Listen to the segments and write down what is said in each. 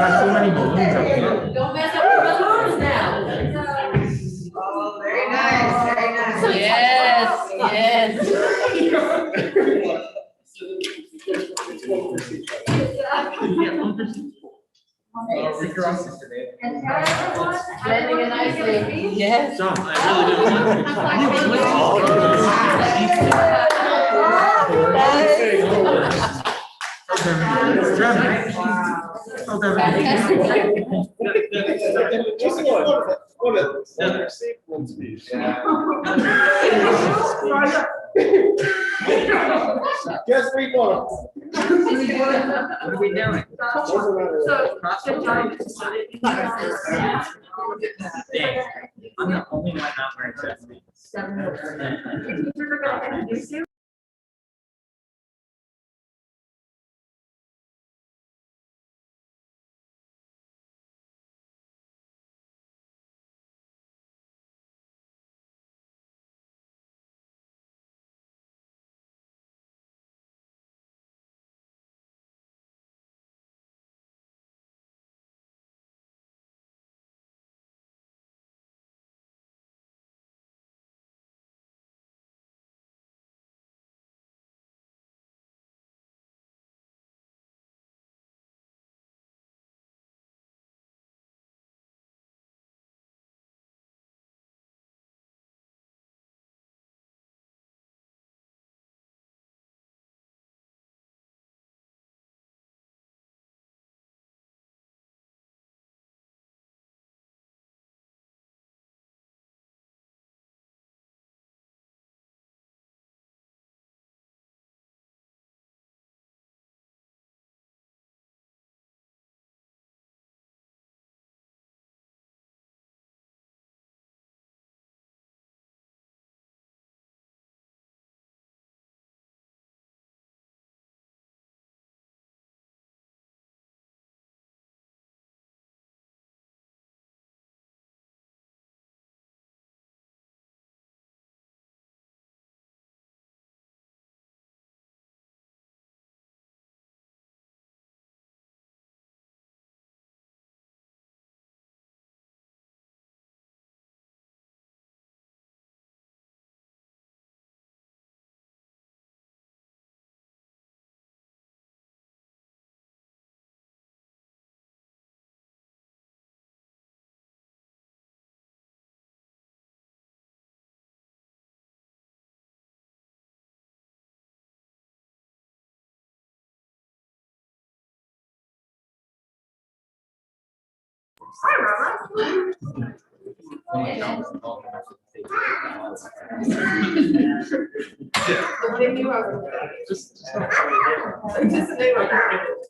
got so many balloons up here. Don't mess up your balloons now. Oh, very nice, very nice. Yes, yes. Read your office today. Blending it nicely. Yes. John, I really didn't Just three more. What are we doing? I'm the only one not wearing dress.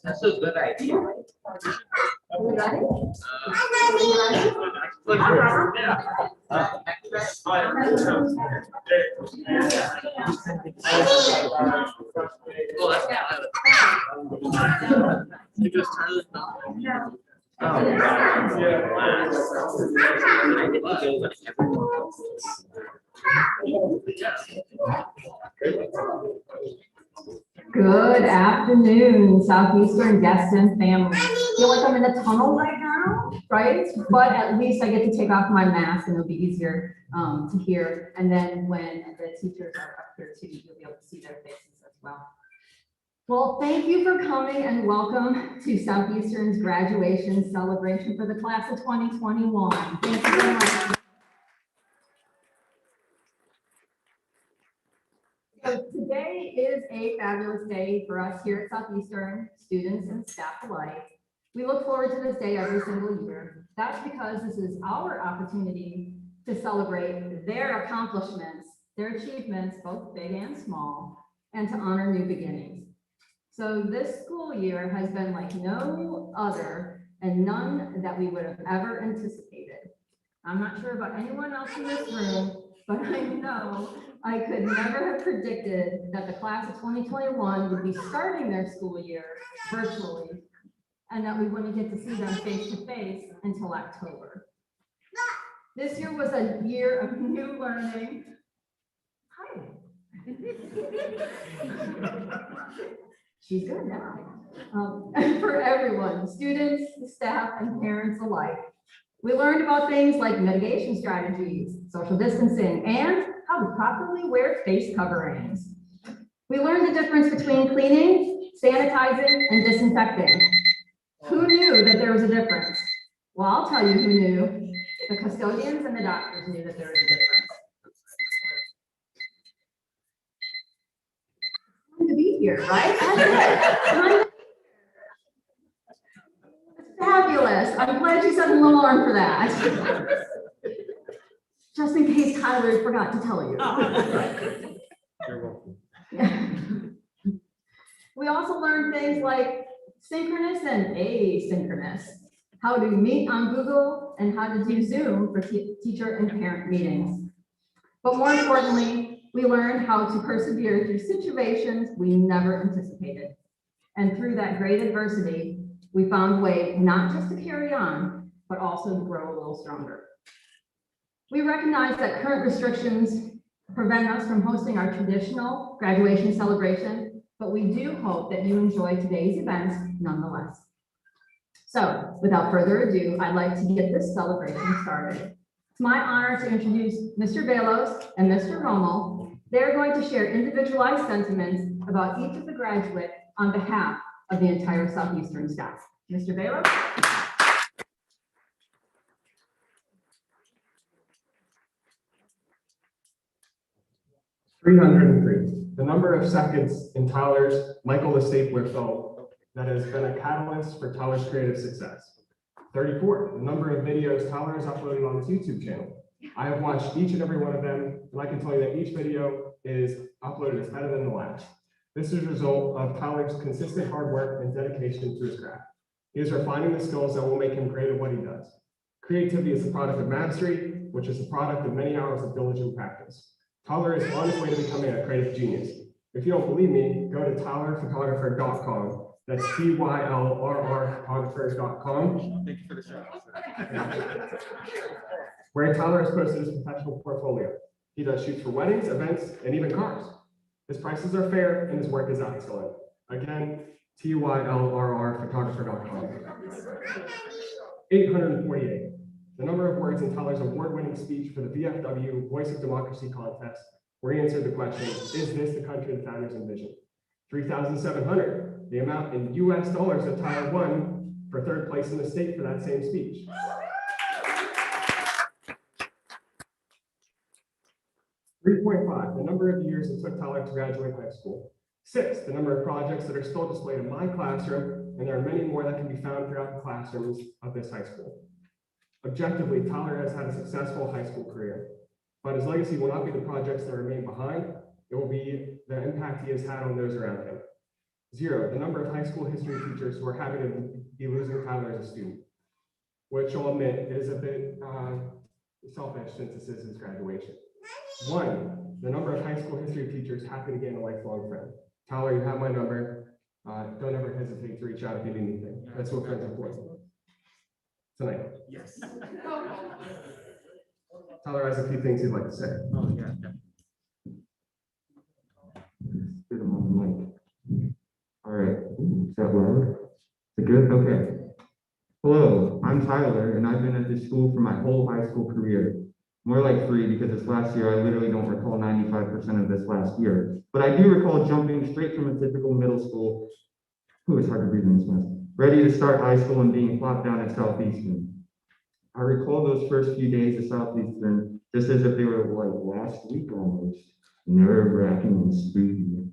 That's a good idea. Good afternoon, Southeastern guests and family. I feel like I'm in a tunnel right now, right? But at least I get to take off my mask and it'll be easier to hear. And then when the teachers are up here too, you'll be able to see their faces as well. Well, thank you for coming and welcome to Southeastern's graduation celebration for the class of 2021. Thank you very much. So today is a fabulous day for us here at Southeastern, students and staff alike. We look forward to this day every single year. That's because this is our opportunity to celebrate their accomplishments, their achievements, both big and small, and to honor new beginnings. So this school year has been like no other and none that we would have ever anticipated. I'm not sure about anyone else in this room, but I know I could never have predicted that the class of 2021 would be starting their school year virtually and that we wouldn't get to see them face to face until October. This year was a year of new learning. Hi. She's good now. For everyone, students, staff, and parents alike. We learned about things like mitigation strategies, social distancing, and how to properly wear face coverings. We learned the difference between cleaning, sanitizing, and disinfecting. Who knew that there was a difference? Well, I'll tell you who knew. The custodians and the doctors knew that there was a difference. It's fun to be here, right? That's it. Fabulous. I'm glad you set an alarm for that. Just in case Tyler forgot to tell you. You're welcome. We also learned things like synchronous and asynchronous, how to meet on Google, and how to do Zoom for teacher and parent meetings. But more importantly, we learned how to persevere through situations we never anticipated. And through that great adversity, we found a way not just to carry on, but also to grow a little stronger. We recognize that current restrictions prevent us from hosting our traditional graduation celebration, but we do hope that you enjoy today's events nonetheless. So without further ado, I'd like to get this celebration started. It's my honor to introduce Mr. Velos and Mr. Rommel. They're going to share individualized sentiments about each of the graduates on behalf of the entire Southeastern staff. Mr. Velos. 303, the number of seconds in Tyler's Michael the Stapler film that has been a catalyst for Tyler's creative success. 34, the number of videos Tyler has uploaded on his YouTube channel. I have watched each and every one of them, and I can tell you that each video is uploaded is better than the last. This is a result of Tyler's consistent hard work and dedication to his craft. He is refining the skills that will make him great at what he does. Creativity is the product of mastery, which is the product of many hours of diligent practice. Tyler is on his way to becoming a creative genius. If you don't believe me, go to tylerphotographer.com. That's TYLRR photographer.com. Thank you for the show. Where Tyler has posted his professional portfolio. He does shoots for weddings, events, and even cars. His prices are fair and his work is excellent. Again, TYLRR photographer.com. 848. The number of words in Tyler's award-winning speech for the VFW Voice of Democracy contest, where he answered the question, is this the country the founders envisioned? 3,700, the amount in US dollars that Tyler won for third place in the state for that same speech. 3.5, the number of years it took Tyler to graduate high school. 6, the number of projects that are still displayed in my classroom, and there are many more that can be found throughout the classrooms of this high school. Objectively, Tyler has had a successful high school career, but his legacy will not be the projects that remain behind. It will be the impact he has had on those around him. 0, the number of high school history teachers who are happy to be losing Tyler as a student, which I'll admit is a bit selfish since this is his graduation. 1, the number of high school history teachers happy to gain a lifelong friend. Tyler, you have my number. Don't ever hesitate to reach out if you need anything. That's what friends are for. Tonight. Yes. Tyler has a few things he'd like to say. Oh, yeah. Get him on the mic. All right, is that loud? Is it good? Okay. Hello, I'm Tyler, and I've been at this school for my whole high school career. More like 3, because this last year, I literally don't recall 95% of this last year. But I do recall jumping straight from a typical middle school. Ooh, it's hard to breathe in this mess. Ready to start high school and being plopped down at Southeastern. I recall those first few days at Southeastern just as if they were like last week almost. Nerve-wracking and spooky.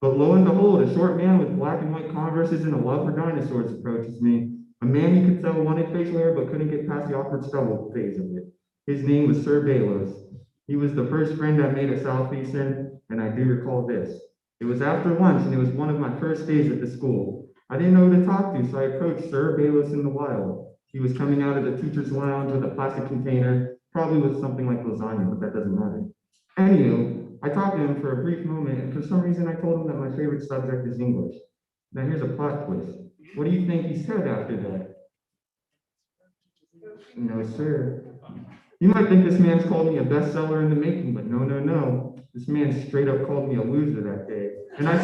But lo and behold, a short man with black and white Converses and a love for dinosaurs approaches me. A man you could tell wanted facial hair but couldn't get past the awkward stubble phase of it. His name was Sir Balos. He was the first friend I made at Southeastern, and I do recall this. It was after lunch, and it was one of my first days at the school. I didn't know who to talk to, so I approached Sir Balos in the wild. He was coming out of the teacher's lounge with a plastic container, probably with something like lasagna, but that doesn't matter. Anywho, I talked to him for a brief moment, and for some reason I told him that my favorite subject is English. Now here's a plot twist. What do you think he said after that? No, sir. You might think this man's called me a bestseller in the making, but no. This man straight up called me a loser that day. And I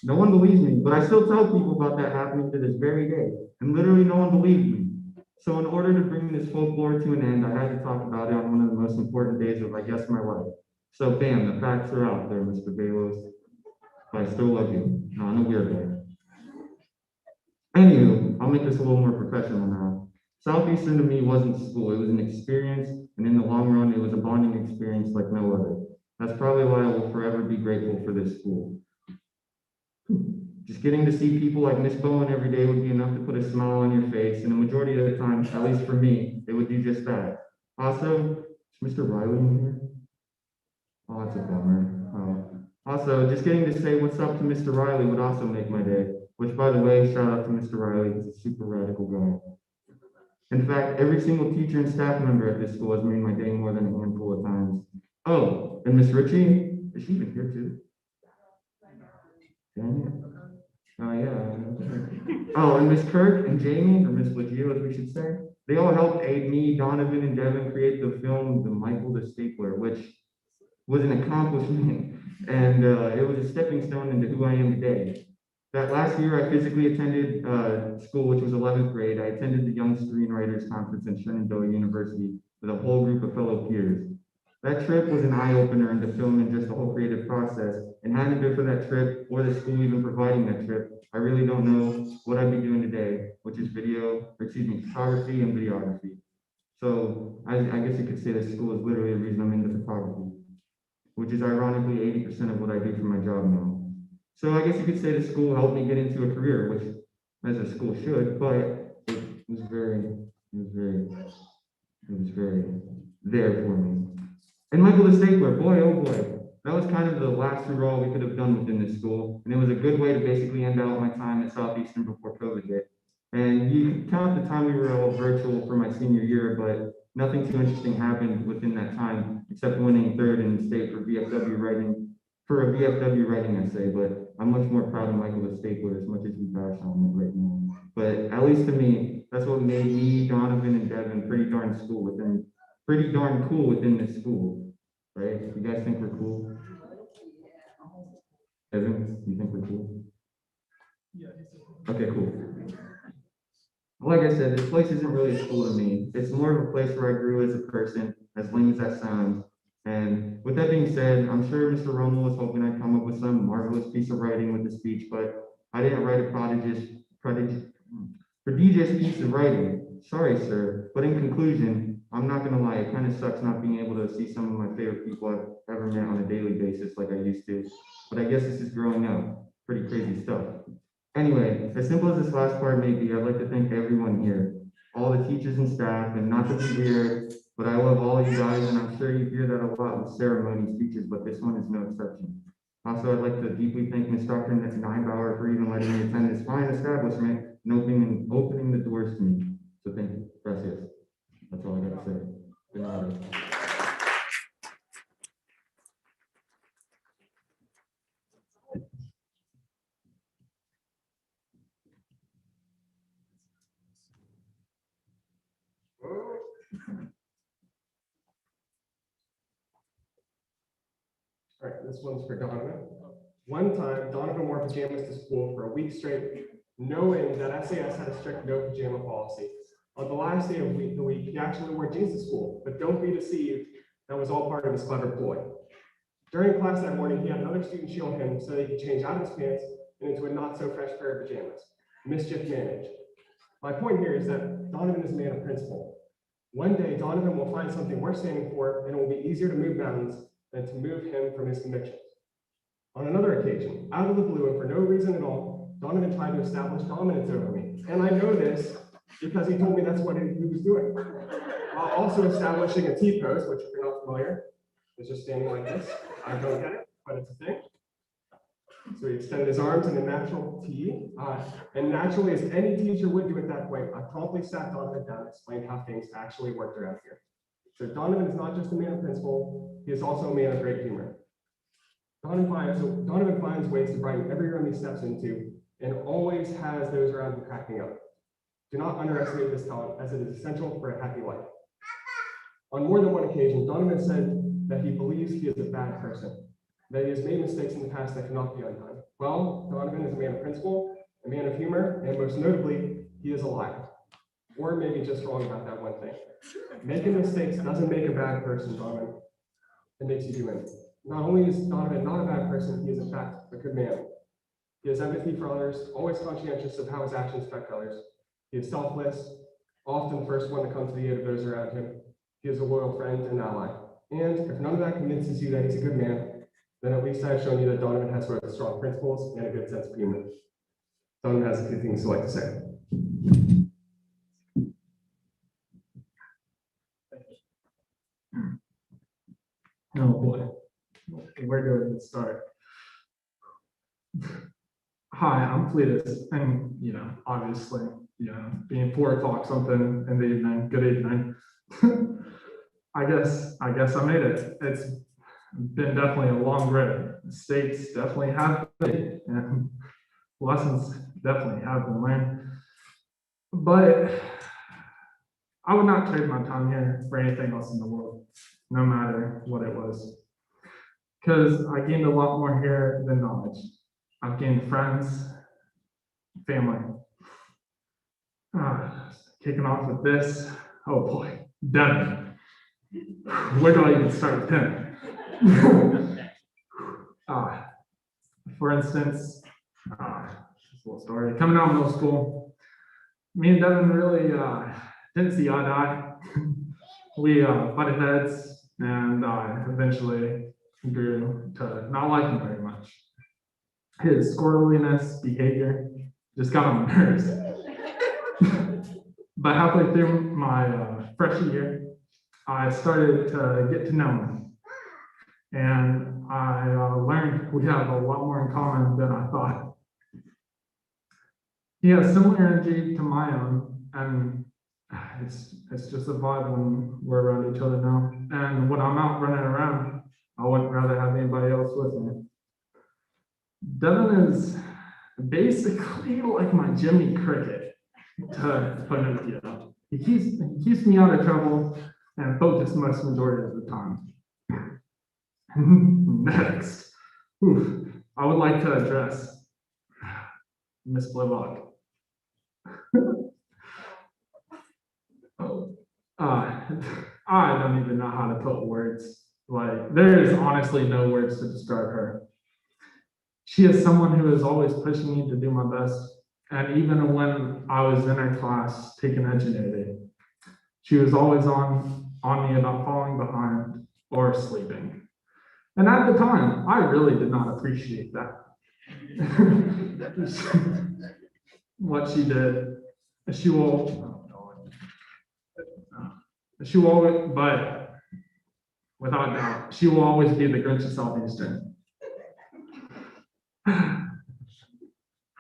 No one believes me, but I still tell people about that happening to this very day, and literally no one believed me. So in order to bring this folklore to an end, I had to talk about it on one of the most important days of, I guess, my life. So bam, the facts are out there, Mr. Balos. But I still love you, not in a weird way. Anywho, I'll make this a little more professional now. Southeastern to me wasn't school, it was an experience, and in the long run, it was a bonding experience like no other. That's probably why I will forever be grateful for this school. Just getting to see people like Miss Bowen every day would be enough to put a smile on your face, and the majority of the time, at least for me, it would do just that. Also, is Mr. Riley in here? Oh, that's a bummer. Also, just getting to say what's up to Mr. Riley would also make my day, which, by the way, shout out to Mr. Riley, he's a super radical guy. In fact, every single teacher and staff member at this school has made my day more than a handful of times. Oh, and Miss Ritchie, is she even here too? Dang it. Oh, yeah. Oh, and Miss Kirk and Jamie, or Miss Legio, as we should say, they all helped aid me, Donovan, and Devin create the film, The Michael the Stapler, which was an accomplishment, and it was a stepping stone into who I am today. That last year, I physically attended school, which was 11th grade. I attended the Young Screenwriters Conference in Shenandoah University with a whole group of fellow peers. That trip was an eye-opener into film and just the whole creative process. And hadn't it been for that trip or the school even providing that trip, I really don't know what I'd be doing today, which is photography and videography. So I guess you could say that school is literally the reason I'm into photography, which is ironically 80% of what I do for my job now. So I guess you could say the school helped me get into a career, which as a school should, but it was very there for me. And Michael the Stapler, boy, oh boy, that was kind of the last hurrah we could have done within this school. And it was a good way to basically end out my time at Southeastern before COVID hit. And you can count the time we were all virtual for my senior year, but nothing too interesting happened within that time, except winning third in state for a VFW writing essay. But I'm much more proud of Michael the Stapler, as much as we bash on it right now. But at least to me, that's what made me, Donovan, and Devin pretty darn cool within this school, right? You guys think we're cool? Devin, you think we're cool? Yeah. Okay, cool. Like I said, this place isn't really a school to me. It's more of a place where I grew as a person, as lame as that sounds. And with that being said, I'm sure Mr. Rommel was hoping I'd come up with some marvelous piece of writing with the speech, but I didn't write a prodigious piece of writing. Sorry, sir. But in conclusion, I'm not gonna lie, it kind of sucks not being able to see some of my favorite people I've ever met on a daily basis like I used to. But I guess this is growing up. Pretty crazy stuff. Anyway, as simple as this last part may be, I'd like to thank everyone here, all the teachers and staff, and not to be weird, but I love all of you guys, and I'm sure you hear that a lot with ceremony speeches, but this one is no exception. Also, I'd like to deeply thank Ms. Dr. Neinbauer for even letting me attend this fine establishment and opening the doors to me. So thank you. Gracias. That's all I got to say. Good night. All right, this one's for Donovan. One time, Donovan wore pajamas to school for a week straight, knowing that SAS had a strict no pajama policy. On the last day of the week, he actually wore jeans to school, but don't be deceived, that was all part of his clever ploy. During class that morning, he had another student shield him so that he could change out of his pants and into a not so fresh pair of pajamas. Mischief managed. My point here is that Donovan is a man of principle. One day, Donovan will find something worth standing for, and it will be easier to move mountains than to move him from his convictions. On another occasion, out of the blue and for no reason at all, Donovan tried to establish dominance over me. And I know this because he told me that's what he was doing. While also establishing a T-pose, which if you're not familiar, is just standing like this. I don't get it, but it's a thing. So he extended his arms in a natural T, and naturally, as any teacher would do at that point, I promptly sat Donovan down and explained how things actually worked around here. So Donovan is not just a man of principle, he is also a man of great humor. Donovan finds ways to brighten every room he steps into, and always has those around him cracking up. Do not underestimate this talent, as it is essential for a happy life. On more than one occasion, Donovan said that he believes he is a bad person. that he has made mistakes in the past that cannot be undone. Well, Donovan is a man of principle, a man of humor, and most notably, he is alive. Or maybe just wrong about that one thing. Making mistakes doesn't make a bad person, Donovan. It makes you human. Not only is Donovan not a bad person, he is in fact a good man. He has empathy for others, always conscientious of how his actions affect others. He is selfless, often the first one to come to the aid of those around him. He is a loyal friend and ally. And if none of that convinces you that he's a good man, then at least I've shown you that Donovan has both strong principles and a good sense of humor. Donovan has a few things to like to say. Oh boy, where do I start? Hi, I'm Cletus, and obviously, being 4 o'clock something in the evening, good evening. I guess I made it. It's been definitely a long road. Mistakes definitely have been, and lessons definitely have been learned. But I would not trade my time here for anything else in the world, no matter what it was. Because I gained a lot more here than knowledge. I've gained friends, family. Kicking off with this, oh boy, Devin. Where do I even start with him? For instance, just a little story. Coming out of middle school, me and Devin really didn't see eye to eye. We butted heads, and eventually grew to not like him very much. His squirreliness behavior just got on my nerves. But halfway through my freshman year, I started to get to know him. And I learned we have a lot more in common than I thought. He has similar energy to my own, and it's just a vibe when we're around each other now. And when I'm out running around, I wouldn't rather have anybody else with me. Devin is basically like my Jimmy Cricket, to put it with you. He keeps me out of trouble and focused most majority of the time. Next, I would like to address Miss Blaylock. I don't even know how to put words. Like, there is honestly no words to describe her. She is someone who is always pushing me to do my best. And even when I was in her class taking engineering, she was always on me about falling behind or sleeping. And at the time, I really did not appreciate that. What she did, she will always, but without doubt, she will always be the Grinch of Southeastern.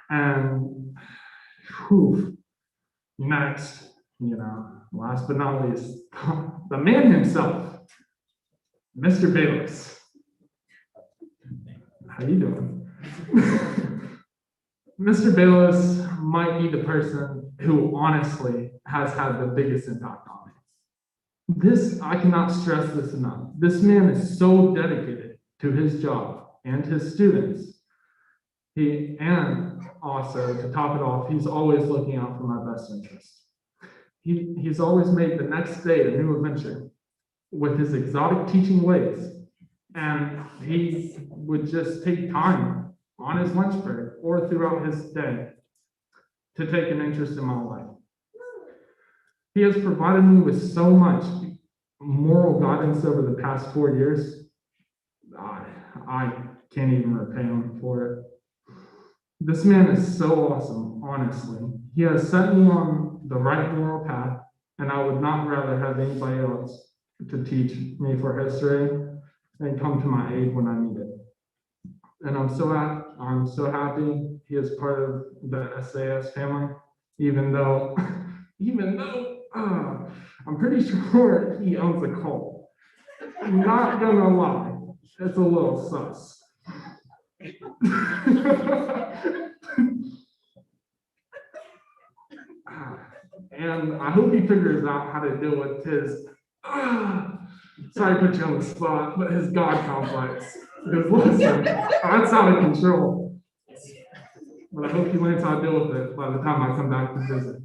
And next, last but not least, the man himself, Mr. Bayless. How you doing? Mr. Bayless might be the person who honestly has had the biggest impact on me. I cannot stress this enough. This man is so dedicated to his job and his students. And also, to top it off, he's always looking out for my best interest. He's always made the next day a new adventure with his exotic teaching ways. And he would just take time on his lunch break or throughout his day to take an interest in my life. He has provided me with so much moral guidance over the past 4 years. I can't even repay him for it. This man is so awesome, honestly. He has set me on the right moral path, and I would not rather have anybody else to teach me for history and come to my aid when I need it. And I'm so happy he is part of the SAS family, even though I'm pretty sure he owns a cult. I'm not gonna lie, it's a little sus. And I hope he figures out how to deal with his sorry to put you on the spot, but his God complex. Because listen, that's out of control. But I hope he learns how to deal with it by the time I come back to visit.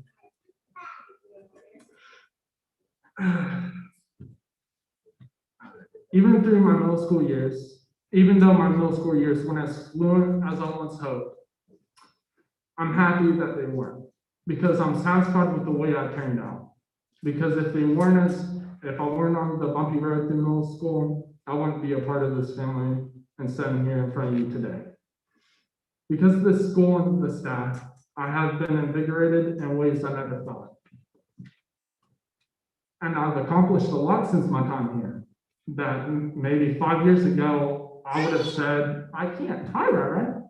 Even through my middle school years, even though my middle school years weren't as fluent as I once hoped, I'm happy that they weren't, because I'm satisfied with the way I turned out. Because if I weren't on the bumpy road through middle school, I wouldn't be a part of this family and standing here in front of you today. Because of the school and the staff, I have been invigorated in ways I never thought. And I've accomplished a lot since my time here that maybe 5 years ago, I would have said, I can't tie right?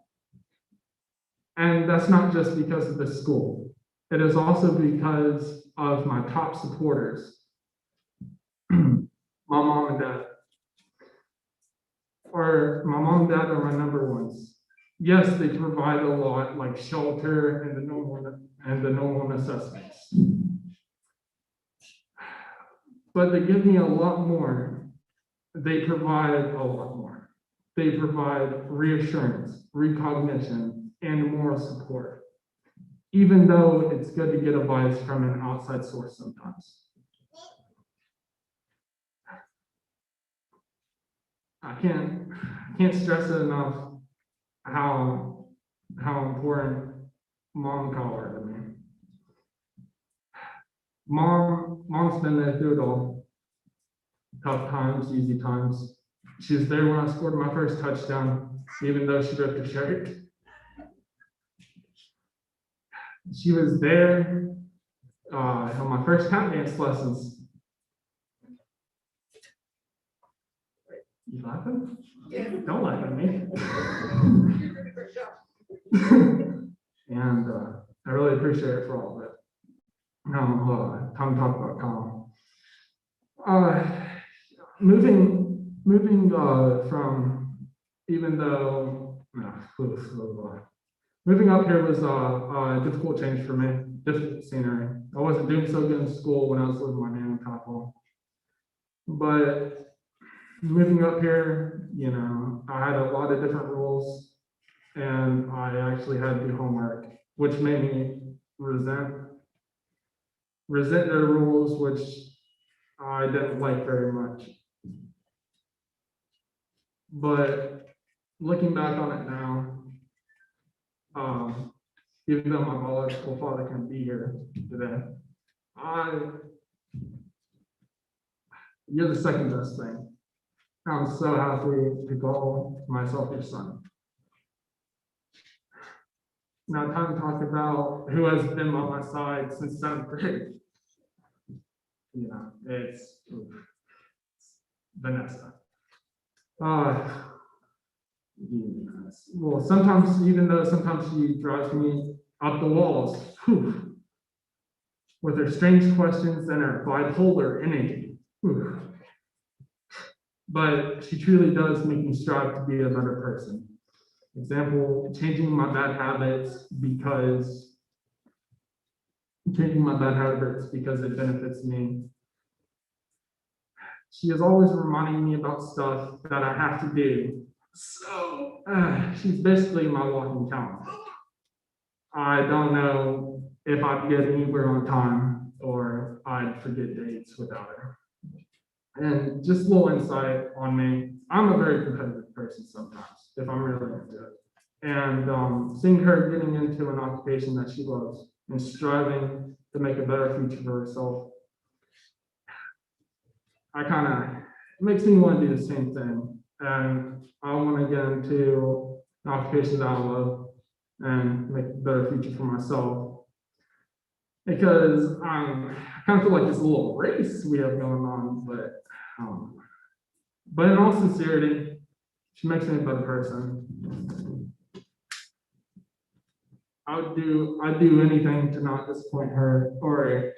And that's not just because of the school. It is also because of my top supporters, my mom and dad. Or my mom and dad are my number ones. Yes, they provide a lot like shelter and the normal necessities. But they give me a lot more. They provide a lot more. They provide reassurance, recognition, and moral support, even though it's good to get advice from an outside source sometimes. I can't stress it enough how important mom and call are to me. Mom's been there through it all. Tough times, easy times. She was there when I scored my first touchdown, even though she ripped her shirt. She was there on my first tap dance lessons. You laughing? Yeah. Don't laugh at me. And I really appreciate it for all of it. Now, time to talk about Colin. Moving from, even though, moving up here was a difficult change for me, difficult scenery. I wasn't doing so good in school when I was living with my nan in Capitol. But moving up here, I had a lot of different rules, and I actually had to do homework, which made me resent their rules, which I didn't like very much. But looking back on it now, even though my biological father can't be here today, you're the second best thing. I'm so happy to call myself your son. Now, time to talk about who has been by my side since 7th grade. It's Vanessa. Well, sometimes, even though sometimes she drives me up the walls, with her strange questions and her bipolar energy. But she truly does make me strive to be a better person. Example, changing my bad habits because it benefits me. She is always reminding me about stuff that I have to do. So she's basically my walking calendar. I don't know if I'd get anywhere on time or I'd forget dates without her. And just a little insight on me. I'm a very competitive person sometimes, if I'm really into it. And seeing her getting into an occupation that she loves and striving to make a better future for herself, it makes me want to do the same thing. And I want to get into an occupation that I love and make a better future for myself. Because I kind of feel like this little race we have going on, but in all sincerity, she makes me a better person. I'd do anything to not disappoint her or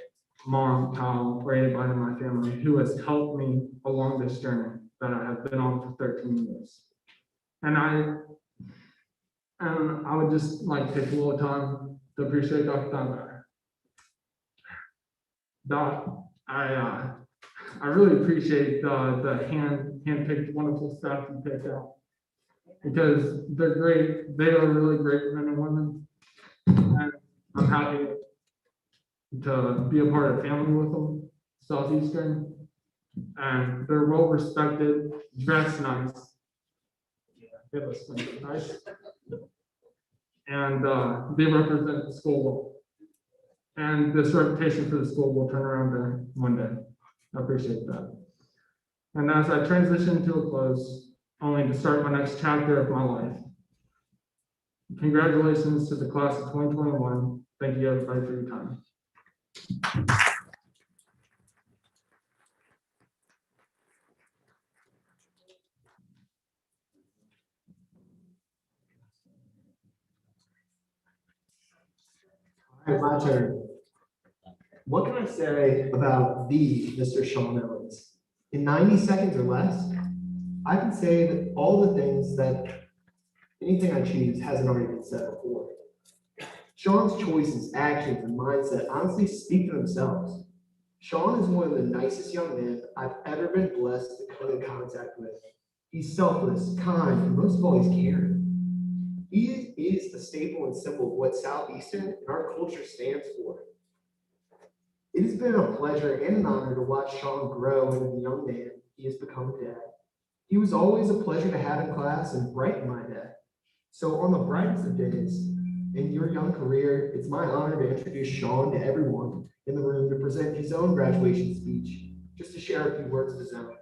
mom, Kyle, or anybody in my family who has helped me along this journey that I have been on for 13 years. And I would just like to take a little time to appreciate Dr. Dunbar. Doc, I really appreciate the hand-picked wonderful staff you picked out. because they're great. They are really great men and women. And I'm happy to be a part of family with them, Southeastern. And they're well respected, dressed nice. Yeah, they look nice. And they represent the school well. And this reputation for the school will turn around there one day. I appreciate that. And as I transition to a close, only to start my next chapter of my life. Congratulations to the class of 2021. Thank you everybody for your time. All right, my turn. What can I say about the Mr. Sean Owens? In 90 seconds or less, I can say that all the things that anything I choose hasn't already been said before. Sean's choices, actions, and mindset honestly speak for themselves. Sean is one of the nicest young men I've ever been blessed to come in contact with. He's selfless, kind, and most of all, he's caring. He is a staple and symbol of what Southeastern and our culture stands for. It has been a pleasure and an honor to watch Sean grow into the young man he has become today. He was always a pleasure to have in class and brighten my day. So on the brightest of days in your young career, it's my honor to introduce Sean to everyone in the room to present his own graduation speech, just to share a few words of his own.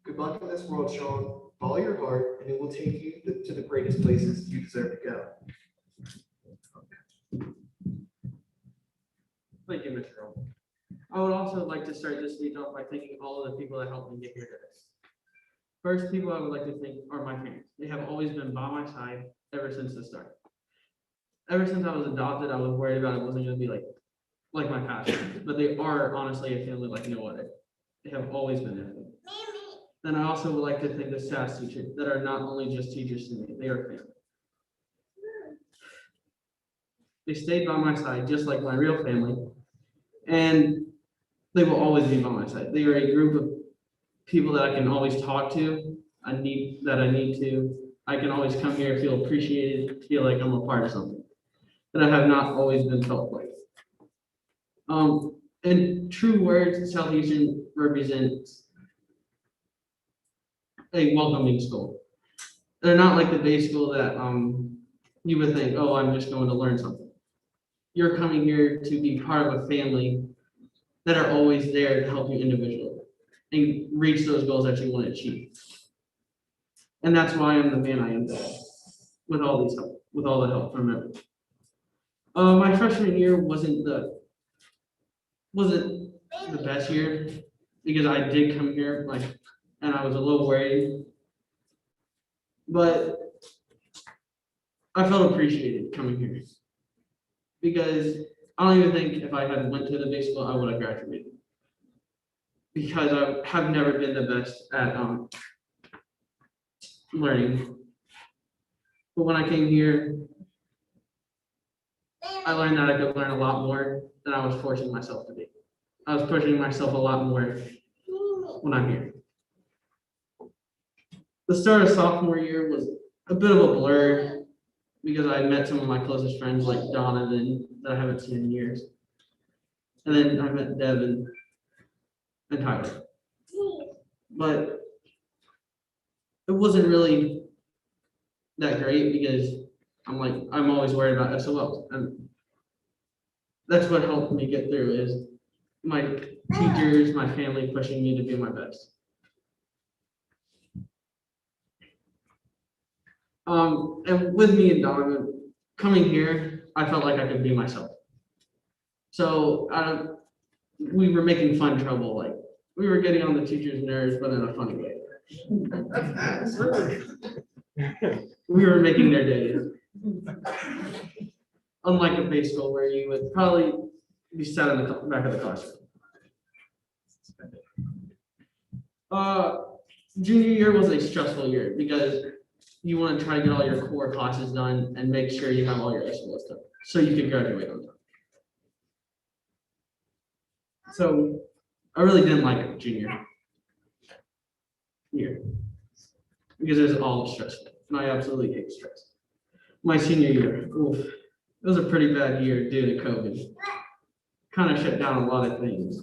Good luck in this world, Sean. Follow your heart, and it will take you to the greatest places you deserve to go. Thank you, Mr. Earl. I would also like to start this speech off by thanking all of the people that helped me get here today. First, people I would like to thank are my parents. They have always been by my side ever since the start. Ever since I was adopted, I was worried about it wasn't going to be like my past, but they are honestly a family like no other. They have always been there for me. Then I also would like to thank the SAS teachers that are not only just teachers to me, they are family. They stayed by my side just like my real family, and they will always be by my side. They are a group of people that I can always talk to. I need to. I can always come here, feel appreciated, feel like I'm a part of something that I have not always been felt like. In true words, Southeastern represents a welcoming school. They're not like the day school that you would think, oh, I'm just going to learn something. You're coming here to be part of a family that are always there to help you individually and reach those goals that you want to achieve. And that's why I'm the man I am today, with all the help from everyone. My freshman year wasn't the best year because I did come here and I was a little worried, but I felt appreciated coming here because I don't even think if I had went to the big school, I would have graduated because I have never been the best at learning. But when I came here, I learned that I could learn a lot more than I was forcing myself to be. I was pushing myself a lot more when I'm here. The start of sophomore year was a bit of a blur because I met some of my closest friends like Donovan that I haven't seen in years. And then I met Devin and Tyler. But it wasn't really that great because I'm always worried about SOLs. And that's what helped me get through is my teachers, my family pushing me to do my best. And with me and Donovan coming here, I felt like I could be myself. So we were making fun trouble, like we were getting on the teachers' nerves, but in a funny way. We were making their days. Unlike a base school where you would probably be sat in the back of the classroom. Junior year was a stressful year because you want to try to get all your core classes done and make sure you have all your SOLs done so you can graduate on time. So I really didn't like it junior year because it was all stressful. and I absolutely hate stress. My senior year, oof, it was a pretty bad year due to COVID. Kind of shut down a lot of things.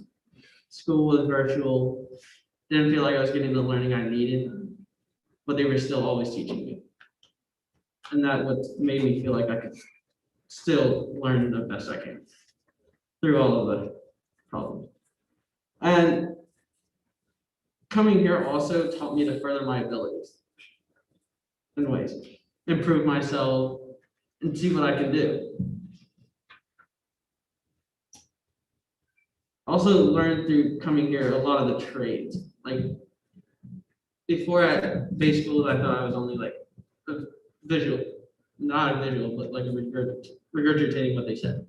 School was virtual, didn't feel like I was getting the learning I needed, but they were still always teaching me. And that what made me feel like I could still learn the best I can through all of the problems. And coming here also taught me to further my abilities in ways, improve myself, and see what I can do. Also learned through coming here a lot of the trades. Like before at base schools, I thought I was only like a visual, not a visual, but like a regurgitating what they said.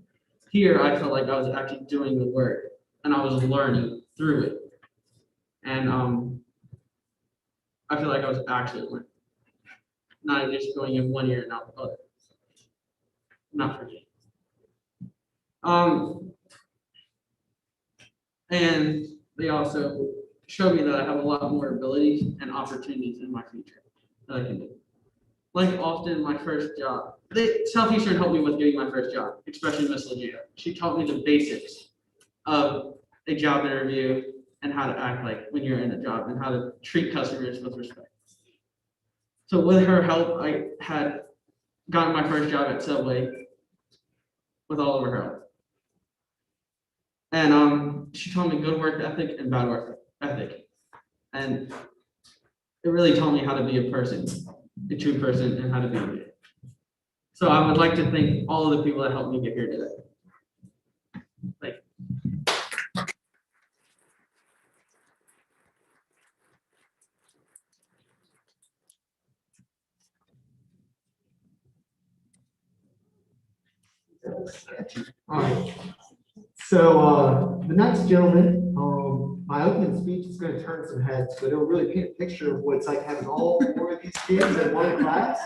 Here, I felt like I was actually doing the work and I was learning through it. And I feel like I was actually learning, not just going in one ear and out the other. Not for me. And they also showed me that I have a lot more abilities and opportunities in my future that I can do. Like often my first job, Southeastern helped me with getting my first job, especially Miss Leggio. She taught me the basics of a job interview and how to act like when you're in a job and how to treat customers with respect. So with her help, I had gotten my first job at Subway with all of her help. And she taught me good work ethic and bad work ethic. And it really taught me how to be a person, a true person, and how to be a leader. So I would like to thank all of the people that helped me get here today. Thank you. All right. So the next gentleman, my opening speech is going to turn some heads, but it'll really paint a picture of what it's like having all four of these kids in one class.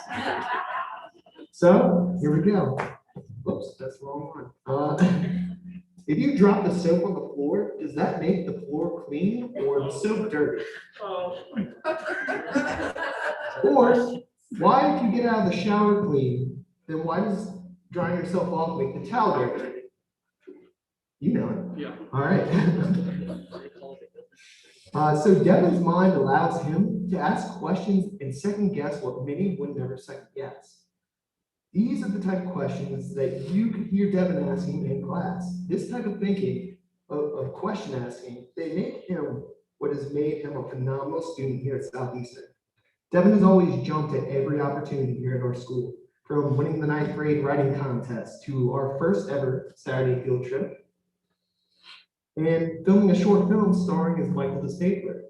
So here we go. Whoops, that's the wrong one. If you drop the soap on the floor, does that make the floor clean or the soap dirty? Or why, if you get out of the shower clean, then why does drying yourself off make the towel dirty? You know it. Yeah. All right. So Devin's mind allows him to ask questions and second guess what many would never second guess. These are the type of questions that you could hear Devin asking in class. This type of thinking, of question asking, they make him what has made him a phenomenal student here at Southeastern. Devin has always jumped at every opportunity here at our school, from winning the 9th grade writing contest to our first ever Saturday field trip, and filming a short film starring as Michael the Stapler.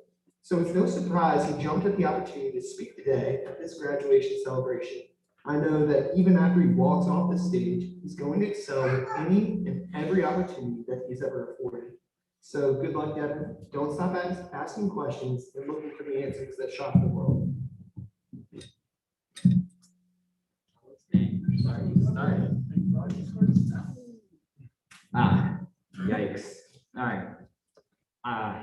So it's no surprise he jumped at the opportunity to speak today at this graduation celebration. I know that even after he walks off the stage, he's going to excel with any and every opportunity that he's ever afforded. So good luck, Devin. Don't stop asking questions and looking for the answers that shock the world. Sorry. Yikes. All right.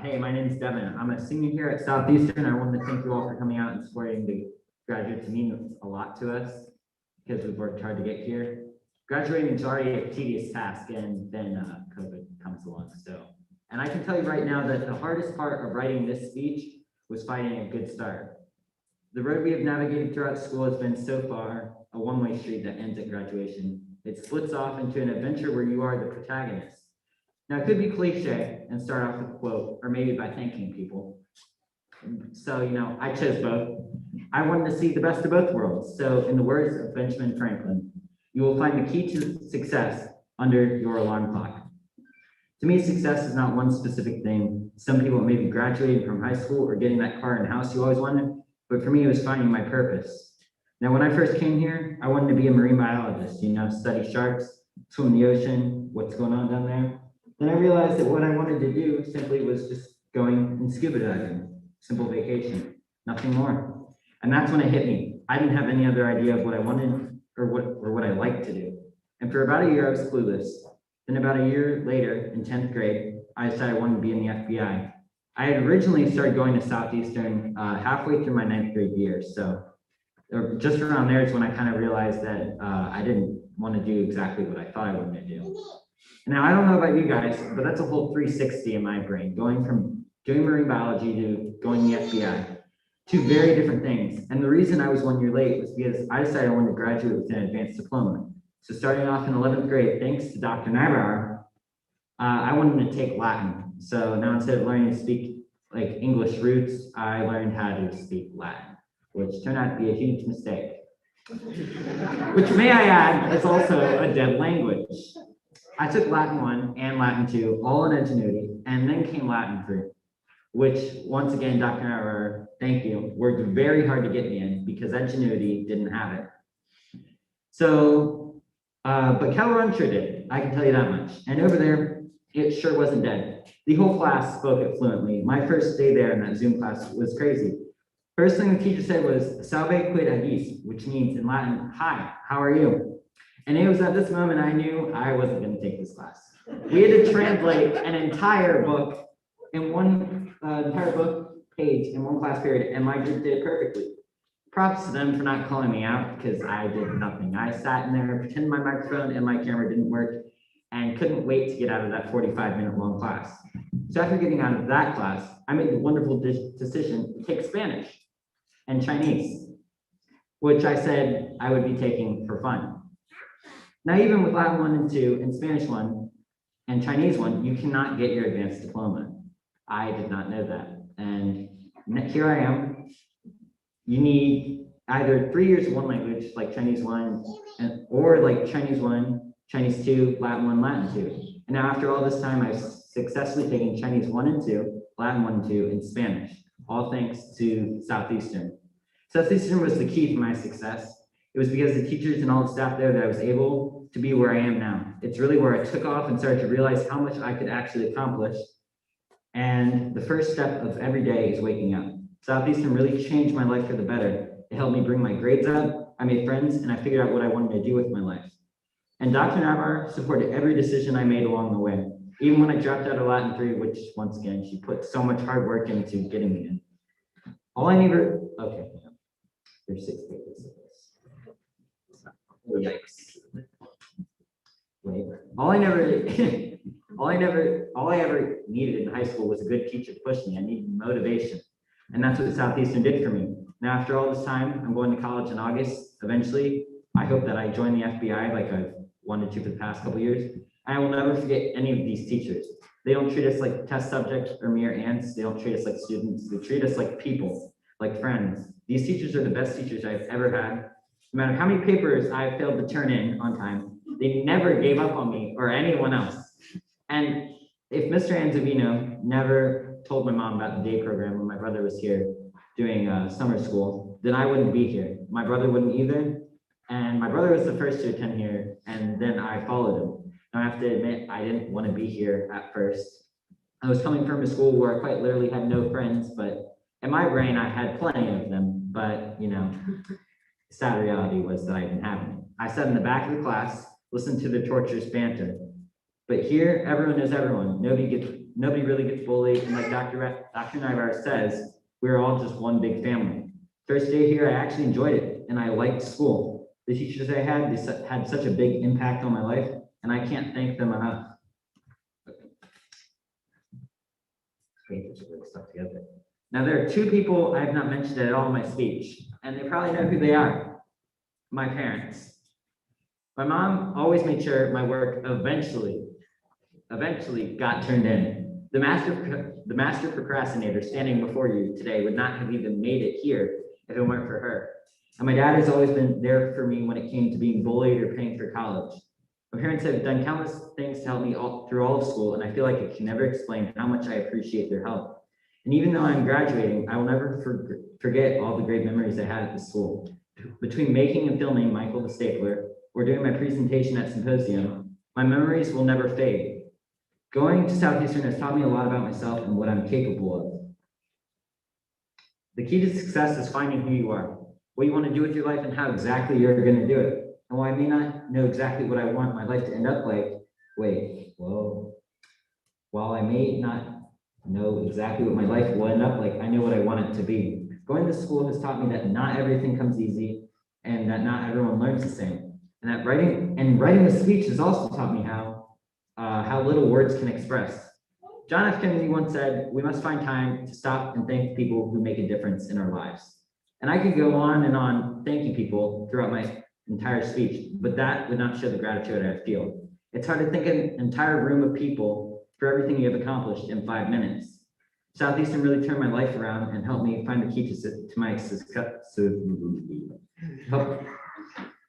Hey, my name's Devin. I'm a senior here at Southeastern. I wanted to thank you all for coming out and supporting the graduates. It means a lot to us because we've worked hard to get here. Graduating is already a tedious task, and then COVID comes along. And I can tell you right now that the hardest part of writing this speech was finding a good start. The road we have navigated throughout school has been so far a one-way street that ends at graduation. It splits off into an adventure where you are the protagonist. Now, it could be cliche and start off with a quote, or maybe by thanking people. So, I chose both. I wanted to see the best of both worlds. So, in the words of Benjamin Franklin, you will find the key to success under your alarm clock. To me, success is not one specific thing. Some people may be graduating from high school or getting that car and house you always wanted, but for me, it was finding my purpose. Now, when I first came here, I wanted to be a marine biologist, study sharks, swim in the ocean, what's going on down there. Then I realized that what I wanted to do simply was just going and scuba diving, simple vacation, nothing more. And that's when it hit me. I didn't have any other idea of what I wanted or what I liked to do. And for about a year, I was clueless. Then about a year later, in 10th grade, I decided I wanted to be in the FBI. I had originally started going to Southeastern halfway through my 9th grade year. So or just around there is when I kind of realized that I didn't want to do exactly what I thought I wanted to do. Now, I don't know about you guys, but that's a whole 360 in my brain, going from doing marine biology to going to the FBI. Two very different things. And the reason I was 1 year late was because I decided I wanted to graduate with an advanced diploma. So starting off in 11th grade, thanks to Dr. Nybauer, I wanted to take Latin. So now instead of learning to speak like English roots, I learned how to speak Latin, which turned out to be a huge mistake. Which, may I add, is also a dead language. I took Latin 1 and Latin 2, all in ingenuity, and then came Latin 3, which, once again, Dr. Nauer, thank you, worked very hard to get me in because ingenuity didn't have it. So, but Cal Run sure did, I can tell you that much. And over there, it sure wasn't dead. The whole class spoke it fluently. My first day there in that Zoom class was crazy. First thing the teacher said was, "Salve quid agis," which means in Latin, "Hi, how are you?" And it was at this moment I knew I wasn't going to take this class. We had to translate an entire book in one entire book page in one class period, and my group did it perfectly. Props to them for not calling me out because I did nothing. I sat in there, pretended my microphone and my camera didn't work, and couldn't wait to get out of that 45-minute long class. So after getting out of that class, I made the wonderful decision to take Spanish and Chinese, which I said I would be taking for fun. Now, even with Latin 1 and 2 and Spanish 1 and Chinese 1, you cannot get your advanced diploma. I did not know that. And here I am. You need either 3 years of one language, like Chinese 1, or like Chinese 1, Chinese 2, Latin 1, Latin 2. And now after all this time, I've successfully taken Chinese 1 and 2, Latin 1 and 2, and Spanish, all thanks to Southeastern. Southeastern was the key to my success. It was because of the teachers and all the staff there that I was able to be where I am now. It's really where I took off and started to realize how much I could actually accomplish. And the first step of every day is waking up. Southeastern really changed my life for the better. It helped me bring my grades up, I made friends, and I figured out what I wanted to do with my life. And Dr. Navar supported every decision I made along the way, even when I dropped out of Latin 3, which once again, she put so much hard work into getting me in. All I never, okay, there's 6 pages of this. Oh, yikes. Wait, all I ever needed in high school was a good teacher to push me. I needed motivation. And that's what Southeastern did for me. Now, after all this time, I'm going to college in August. Eventually, I hope that I join the FBI like I've wanted to for the past couple years. And I will never forget any of these teachers. They don't treat us like test subjects or mere ants. They don't treat us like students. They treat us like people, like friends. These teachers are the best teachers I've ever had. No matter how many papers I've failed to turn in on time, they never gave up on me or anyone else. And if Mr. Anzavino never told my mom about the day program when my brother was here doing summer school, then I wouldn't be here. My brother wouldn't either. And my brother was the first to attend here, and then I followed him. Now, I have to admit, I didn't want to be here at first. I was coming from a school where I quite literally had no friends, but in my brain, I had plenty of them. But, you know, the sad reality was that I didn't have any. I sat in the back of the class, listened to the torturous banter. But here, everyone knows everyone. Nobody really gets bullied. And like Dr. Nybar says, we're all just one big family. First day here, I actually enjoyed it, and I liked school. The teachers I had, they had such a big impact on my life, and I can't thank them enough. Pages are really stuck together. Now, there are 2 people I have not mentioned at all in my speech, and they probably know who they are. My parents. My mom always made sure my work eventually got turned in. The master procrastinator standing before you today would not have even made it here if it weren't for her. And my dad has always been there for me when it came to being bullied or paying for college. My parents have done countless things to help me through all of school, and I feel like I can never explain how much I appreciate their help. And even though I'm graduating, I will never forget all the great memories I had at the school. Between making and filming Michael the Stapler or doing my presentation at Symposium, my memories will never fade. Going to Southeastern has taught me a lot about myself and what I'm capable of. The key to success is finding who you are, what you want to do with your life, and how exactly you're going to do it. And while I may not know exactly what I want my life to end up like, while I may not know exactly what my life will end up like, I know what I want it to be. Going to school has taught me that not everything comes easy and that not everyone learns the same. And that writing a speech has also taught me how little words can express. John F. Kennedy once said, "We must find time to stop and thank people who make a difference in our lives." And I could go on and on thanking people throughout my entire speech, but that would not show the gratitude I feel. It's hard to thank an entire room of people for everything you have accomplished in 5 minutes. Southeastern really turned my life around and helped me find the key to my success.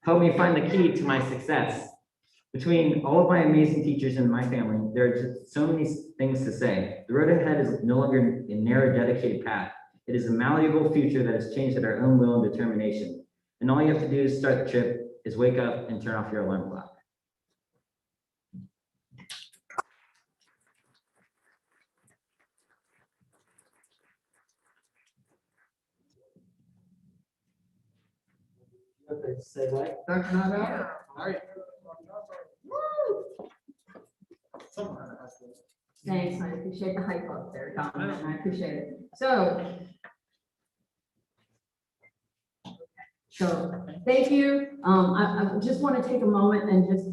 Help me find the key to my success. Between all of my amazing teachers and my family, there are just so many things to say. The road ahead is no longer a narrow, dedicated path. It is a malleable future that is changed at our own will and determination. And all you have to do to start the trip is wake up and turn off your alarm clock. Okay, say what? All right. Thanks, I appreciate the hype up there, Donovan, I appreciate it. So thank you. I just want to take a moment and just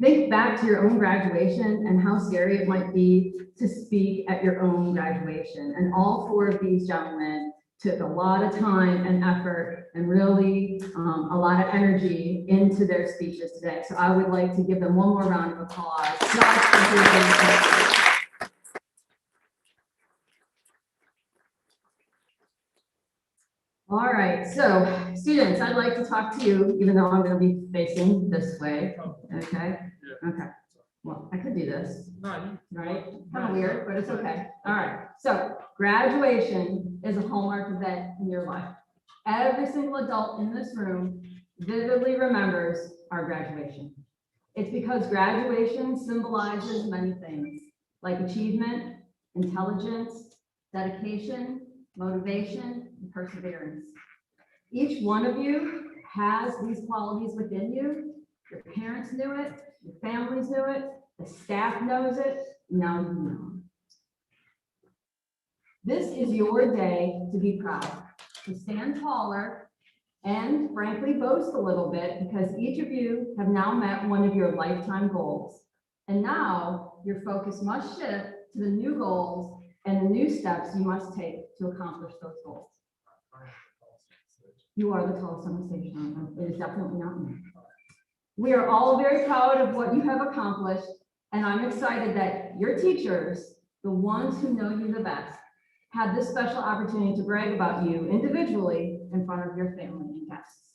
think back to your own graduation and how scary it might be to speak at your own graduation. And all 4 of these gentlemen took a lot of time and effort and really a lot of energy into their speeches today. So I would like to give them one more round of applause. All right, so students, I'd like to talk to you, even though I'm going to be facing this way. Okay, okay. Well, I could do this, right? Kind of weird, but it's okay. All right, so graduation is a hallmark event in your life. Every single adult in this room vividly remembers our graduation. It's because graduation symbolizes many things, like achievement, intelligence, dedication, motivation, and perseverance. Each one of you has these qualities within you. Your parents knew it, your families knew it, the staff knows it, now you know. This is your day to be proud, to stand taller, and frankly boast a little bit, because each of you have now met one of your lifetime goals. And now your focus must shift to the new goals and the new steps you must take to accomplish those goals. You are the tallest on the stage, Jonathan. It is definitely not me. We are all very proud of what you have accomplished, and I'm excited that your teachers, the ones who know you the best, had this special opportunity to brag about you individually in front of your family and guests.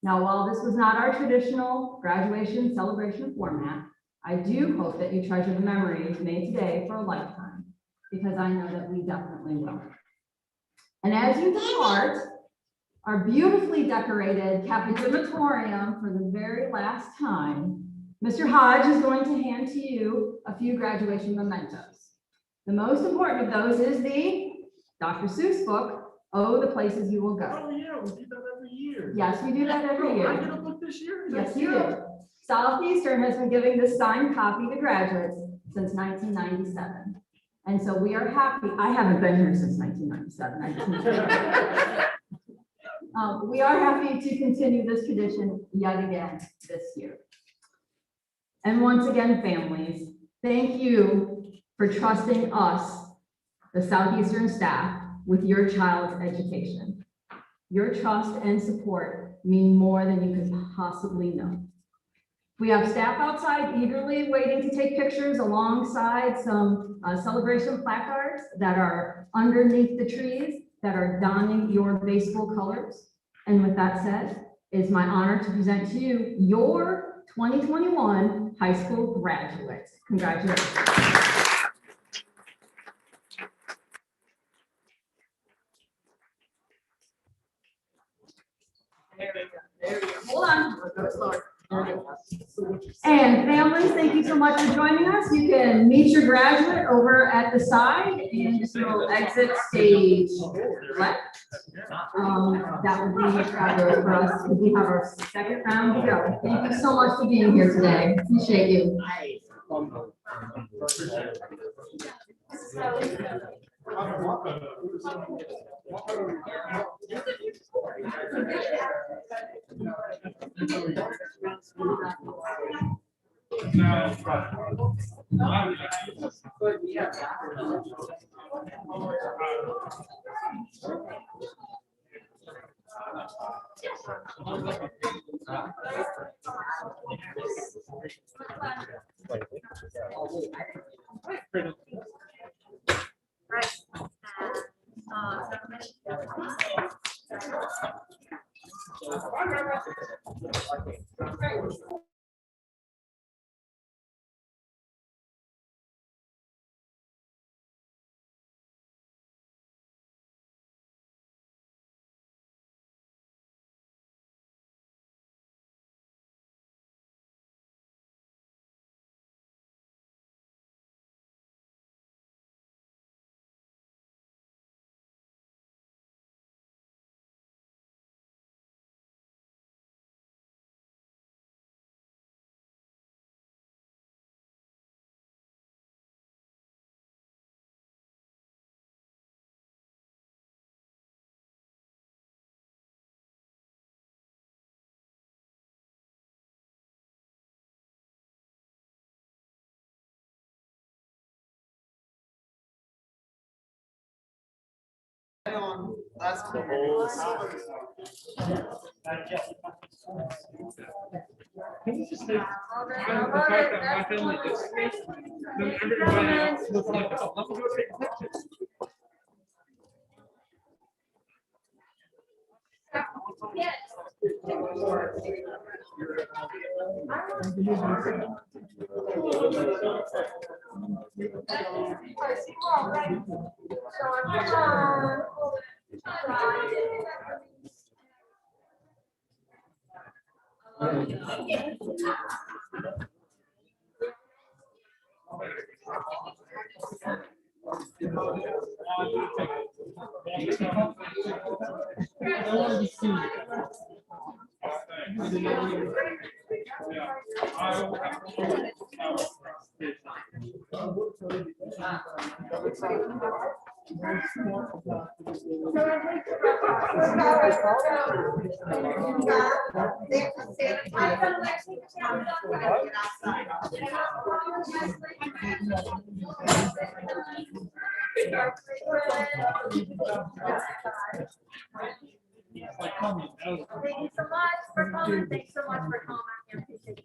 Now, while this was not our traditional graduation celebration format, I do hope that you treasure the memories made today for a lifetime, because I know that we definitely will. And as you depart our beautifully decorated cafeterium for the very last time, Mr. Hodge is going to hand to you a few graduation mementos. The most important of those is the Dr. Seuss book, Oh, the Places You Will Go. Oh, yeah, we do that every year. Yes, we do that every year. I get a book this year? Yes, you do. Southeastern has been giving this signed copy to graduates since 1997. And so we are happy. I haven't been here since 1997. I just need to we are happy to continue this tradition yet again this year. And once again, families, thank you for trusting us, the Southeastern staff, with your child's education. Your trust and support mean more than you could possibly know. We have staff outside eagerly waiting to take pictures alongside some celebration placards that are underneath the trees that are donning your baseball colors. And with that said, it's my honor to present to you your 2021 high school graduates. Congratulations. Hold on. Go slower. And families, thank you so much for joining us. You can meet your graduate over at the side and just will exit stage left. That would be fabulous for us. We have our second round to go. Thank you so much for being here today. Appreciate you. That's the Can you just say, the fact that my family does this, then everybody else was like, oh, let me go take a picture. Thank you so much for coming. Thanks so much for coming. I appreciate it.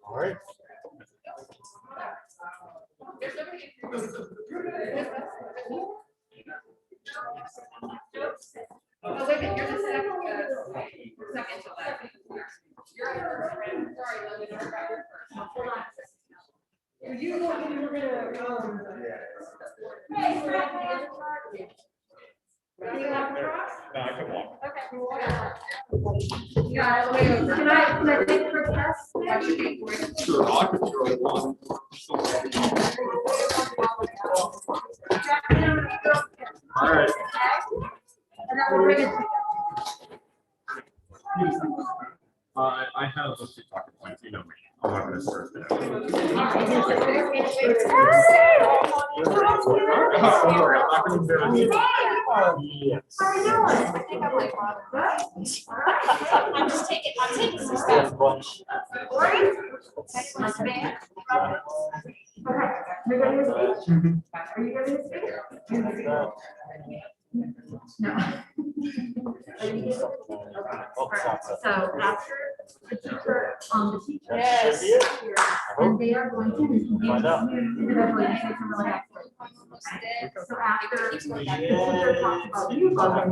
All right. Oh, wait a minute, you're the second to last. You're the first friend. Sorry, Lily, you're first. Hold on. You were gonna, Hey, Fred, can I Can you walk across? No, I can walk. Okay. Yeah, wait, wait. Can I take your test? Sure, I can throw it on. All right. And then we'll bring it to I have a few talking points, you know me. I'm not gonna start there. Don't worry, I'm not gonna embarrass you. Yes. How are you doing? I think I'm like, I'm just taking, I'm taking some stuff. Great. Excellent. Okay. You're gonna use speech? Are you gonna use speech? No. Are you gonna- okay. All right. So after the teacher, Yes. here, and they are going to introduce you individually and say some really excellent. So after the teacher talks about you, about them,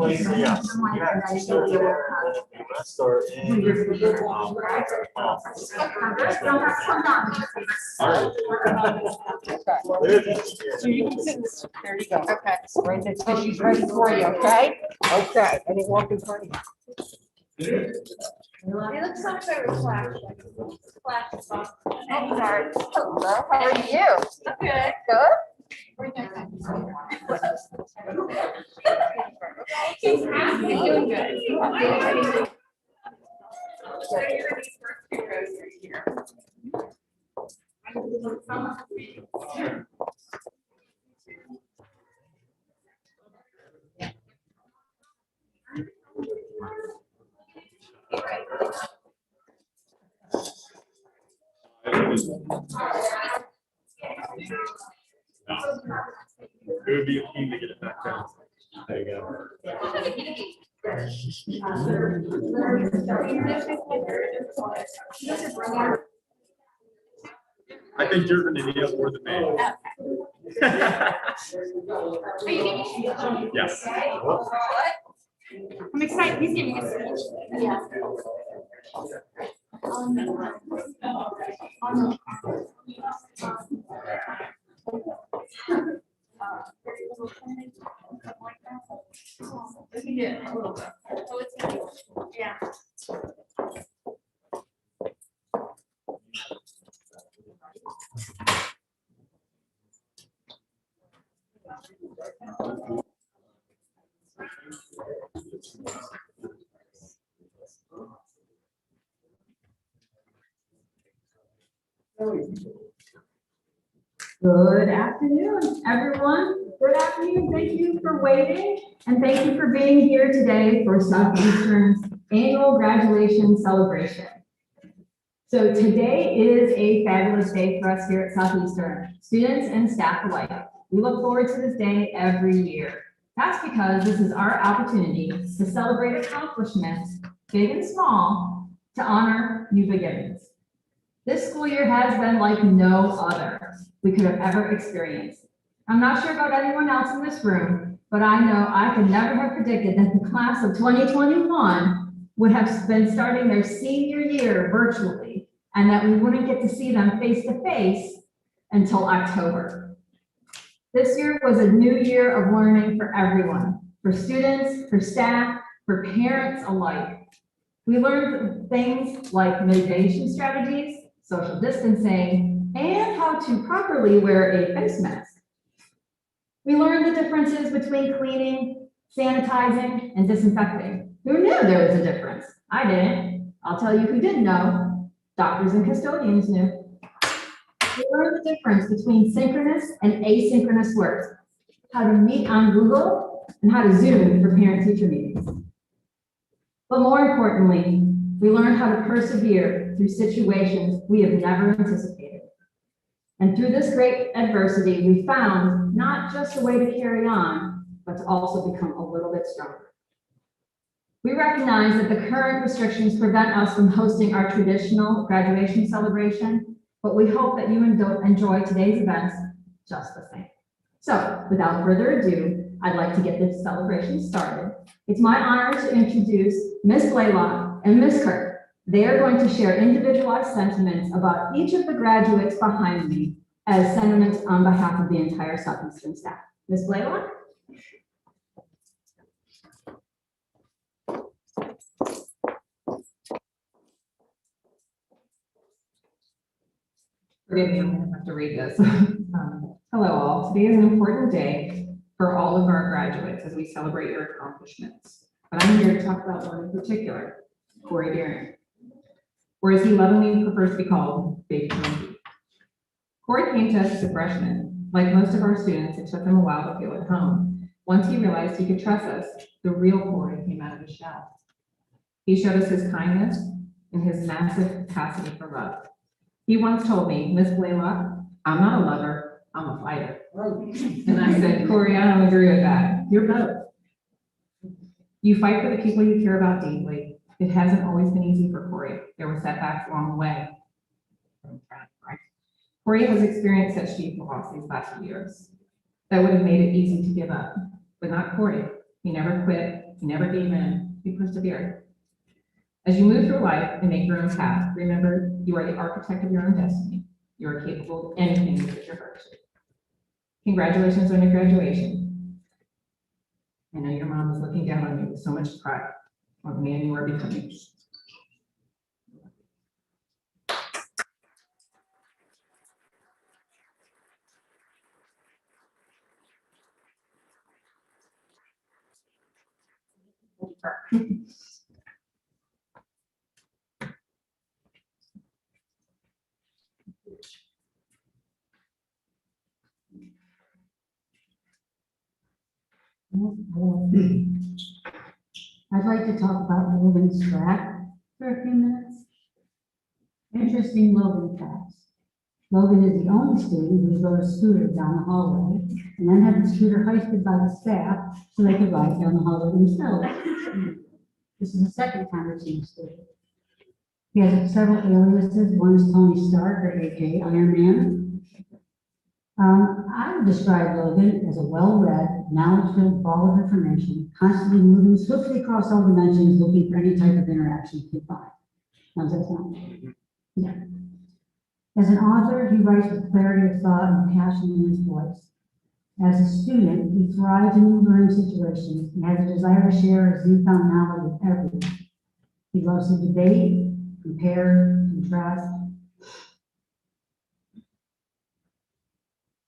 who you're speaking of, right? Don't have to come down. So you can sit, there you go. Okay. Right, the tissue's ready for you, okay? Okay, and it won't be funny. It looks so much better with flash. Flash is off. Oh, sorry. Hello, how are you? Okay. Good? You're doing good. So you're gonna be first two rows right here. It would be a key to get it back down. There you go. I think you're gonna need it more than me. Yes. I'm excited. He's giving a speech. Yeah. Yeah. Good afternoon, everyone. Good afternoon. Thank you for waiting, and thank you for being here today for Southeastern's annual graduation celebration. So today is a fabulous day for us here at Southeastern, students and staff alike. We look forward to this day every year. That's because this is our opportunity to celebrate accomplishments, big and small, to honor new beginnings. This school year has been like no other we could have ever experienced. I'm not sure about anyone else in this room, but I know I could never have predicted that the class of 2021 would have been starting their senior year virtually, and that we wouldn't get to see them face to face until October. This year was a new year of learning for everyone, for students, for staff, for parents alike. We learned things like mitigation strategies, social distancing, and how to properly wear a face mask. We learned the differences between cleaning, sanitizing, and disinfecting. Who knew there was a difference? I didn't. I'll tell you who didn't know. Doctors and custodians knew. We learned the difference between synchronous and asynchronous work, how to meet on Google, and how to Zoom for parent-teacher meetings. But more importantly, we learned how to persevere through situations we have never anticipated. And through this great adversity, we found not just a way to carry on, but to also become a little bit stronger. We recognize that the current restrictions prevent us from hosting our traditional graduation celebration, but we hope that you enjoy today's events just the same. So without further ado, I'd like to get this celebration started. It's my honor to introduce Ms. Blaylock and Ms. Kirk. They are going to share individualized sentiments about each of the graduates behind me as sentiments on behalf of the entire Southeastern staff. Ms. Blaylock? Forgive me, I'm gonna have to read this. Hello all, today is an important day for all of our graduates as we celebrate your accomplishments. But I'm here to talk about one in particular, Corey Deering. Or as he lovingly prefers to be called, Baby Monkey. Corey came to us as a freshman. Like most of our students, it took him a while to feel at home. Once he realized he could trust us, the real Corey came out of his shell. He showed us his kindness and his massive capacity for love. He once told me, Miss Blaylock, I'm not a lover, I'm a fighter. And I said, Corey, I don't agree with that. You're both. You fight for the people you care about deeply, It hasn't always been easy for Corey. There were setbacks along the way. Corey has experienced such deep loss these last few years. That would have made it easy to give up, but not Corey. He never quit, he never gave in, he persevered. As you move through life and make your own path, remember you are the architect of your own destiny. You are capable of anything you put your heart to. Congratulations on your graduation. I know your mom is looking down on you with so much pride on the man you are becoming. I'd like to talk about Logan Strack for a few minutes. Interesting Logan facts. Logan is the only student who rode a scooter down the hallway and then had the scooter hoisted by the staff so they could ride down the hallway themselves. This is the second time we've seen a scooter. He has several aliases. One is Tony Stark, or aka Iron Man. I would describe Logan as a well-read, knowledge-filled ball of information, constantly moving swiftly across all dimensions, looking for any type of interaction he can find. How does that sound? Yeah. As an author, he writes with clarity of thought and passion in his voice. As a student, he thrives in new learning situations and has a desire to share his newfound knowledge with everyone. He loves to debate, compare, contrast,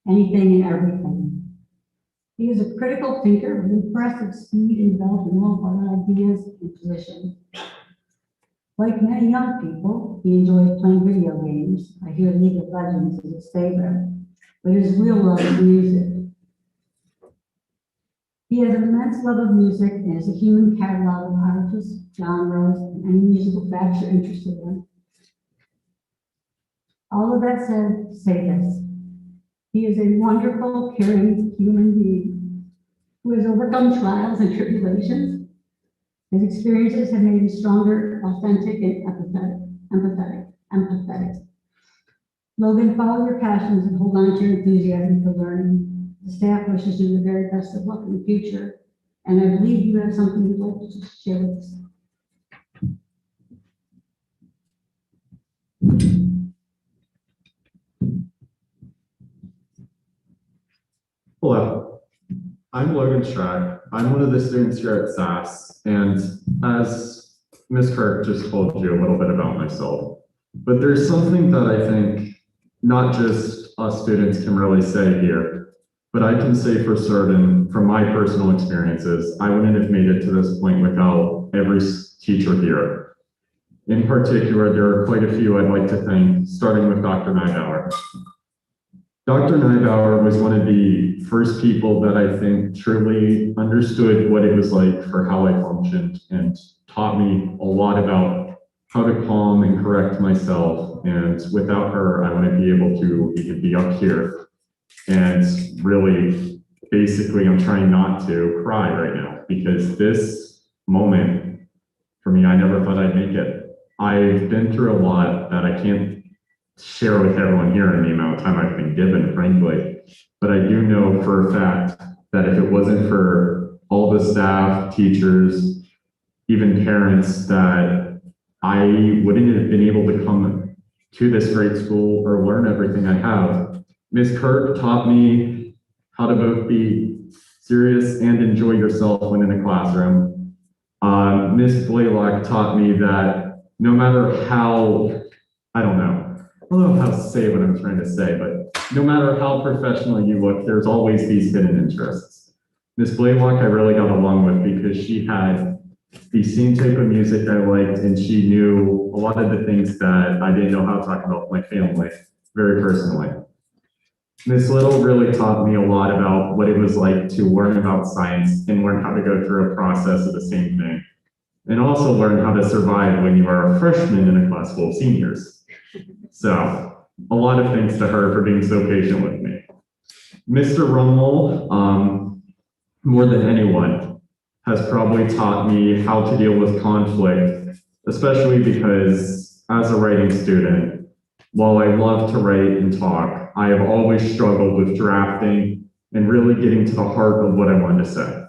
anything and everything. He is a critical thinker with impressive speed in developing well-thought ideas and positions. Like many young people, he enjoys playing video games. I hear League of Legends is his favorite, but his real love is music. He has an immense love of music and is a human catalog of artists, genres, and any musical facts you're interested in. All of that said, say this. He is a wonderful, caring human being who has overcome trials and tribulations. His experiences have made him stronger, authentic, and empathetic. Logan, follow your passions and hold on to your enthusiasm for learning. The staff wishes you the very best of luck in the future, and I believe you have something you'd like to share with us. Hello, I'm Logan Strack. I'm one of the students here at SAS, and as Ms. Kirk just told you a little bit about myself, but there's something that I think not just us students can really say here, but I can say for certain from my personal experiences, I wouldn't have made it to this point without every teacher here. In particular, there are quite a few I'd like to thank, starting with Dr. Neibauer. Dr. Neibauer was one of the first people that I think truly understood what it was like for how I functioned and taught me a lot about how to calm and correct myself. And without her, I wouldn't be able to even be up here. And really, basically, I'm trying not to cry right now because this moment, for me, I never thought I'd make it. I've been through a lot that I can't share with everyone here in the amount of time I've been given, frankly. But I do know for a fact that if it wasn't for all the staff, teachers, even parents, that I wouldn't have been able to come to this great school or learn everything I have. Ms. Kirk taught me how to both be serious and enjoy yourself when in a classroom. Ms. Blaylock taught me that no matter how, I don't know how to say what I'm trying to say, but no matter how professional you look, there's always these hidden interests. Ms. Blaylock I really got along with because she had the same type of music I liked, and she knew a lot of the things that I didn't know how to talk about with my family very personally. Ms. Little really taught me a lot about what it was like to learn about science and learn how to go through a process of the same thing. And also learn how to survive when you are a freshman in a class full of seniors. So a lot of thanks to her for being so patient with me. Mr. Rummel, more than anyone, has probably taught me how to deal with conflict especially because as a writing student, while I love to write and talk, I have always struggled with drafting and really getting to the heart of what I wanted to say.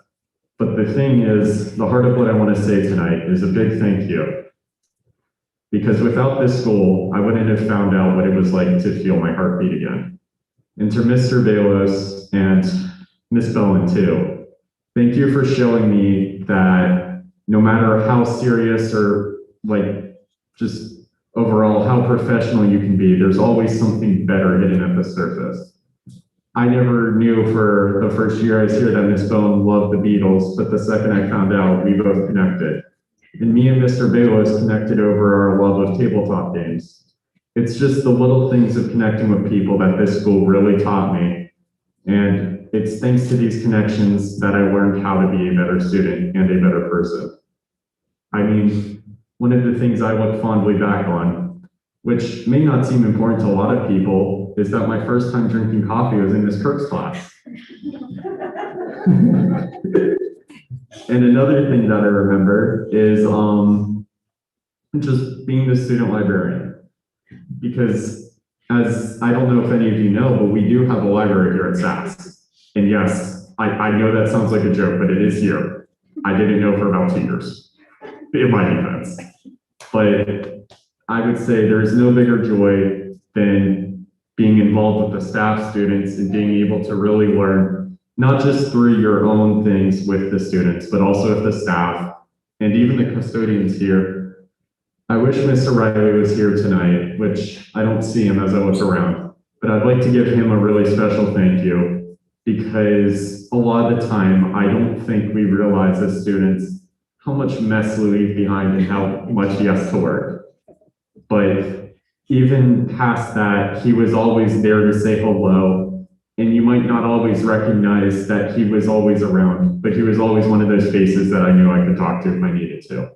But the thing is, the heart of what I want to say tonight is a big thank you. Because without this school, I wouldn't have found out what it was like to feel my heartbeat again. And to Mr. Balos and Miss Bowen too, thank you for showing me that no matter how serious or like just overall how professional you can be, there's always something better hidden at the surface. I never knew for the first year I was here that Miss Bowen loved the Beatles, but the second I found out, we both connected. And me and Mr. Balos connected over our love of tabletop games. It's just the little things of connecting with people that this school really taught me. And it's thanks to these connections that I learned how to be a better student and a better person. I mean, one of the things I look fondly back on, which may not seem important to a lot of people, is that my first time drinking coffee was in Miss Kirk's class. And another thing that I remember is just being the student librarian. Because as I don't know if any of you know, but we do have a library here at SAS. And yes, I know that sounds like a joke, but it is here. I didn't know for about 2 years, in my defense. But I would say there is no bigger joy than being involved with the staff, students, and being able to really learn, not just through your own things with the students, but also with the staff and even the custodians here. I wish Mr. Riley was here tonight, which I don't see him as I look around, but I'd like to give him a really special thank you, because a lot of the time, I don't think we realize as students how much mess we leave behind and how much he has to work. But even past that, he was always there to say hello, and you might not always recognize that he was always around, but he was always one of those faces that I knew I could talk to if I needed to.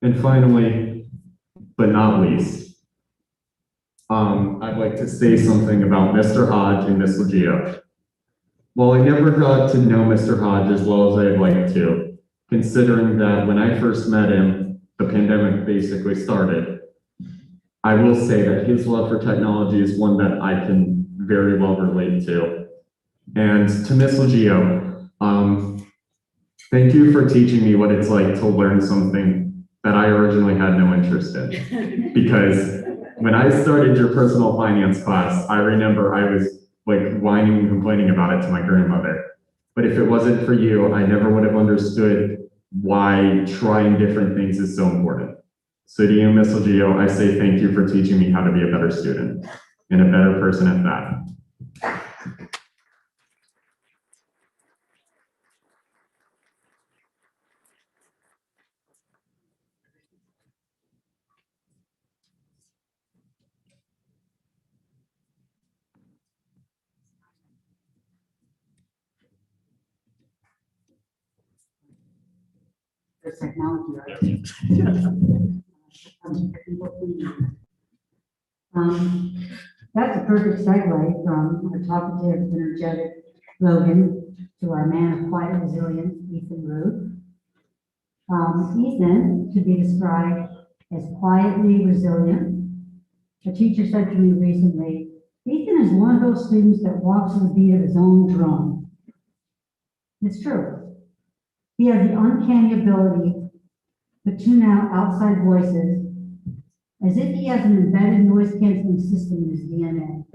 And finally, but not least, I'd like to say something about Mr. Hodge and Miss Leggio. While I never got to know Mr. Hodge as well as I'd like to, considering that when I first met him, the pandemic basically started, I will say that his love for technology is one that I can very well relate to. And to Miss Leggio, thank you for teaching me what it's like to learn something that I originally had no interest in. Because when I started your personal finance class, I remember I was like whining and complaining about it to my grandmother. But if it wasn't for you, I never would have understood why trying different things is so important. So to you, Miss Leggio, I say thank you for teaching me how to be a better student and a better person at that. For technology. That's a perfect segue from our talkative, energetic Logan to our man of quiet resilience, Ethan Root. Ethan could be described as quietly resilient. A teacher said to me recently, Ethan is one of those students that walks to the beat of his own drum. It's true. He has the uncanny ability to tune out outside voices as if he has an embedded noise canceling system in his DNA.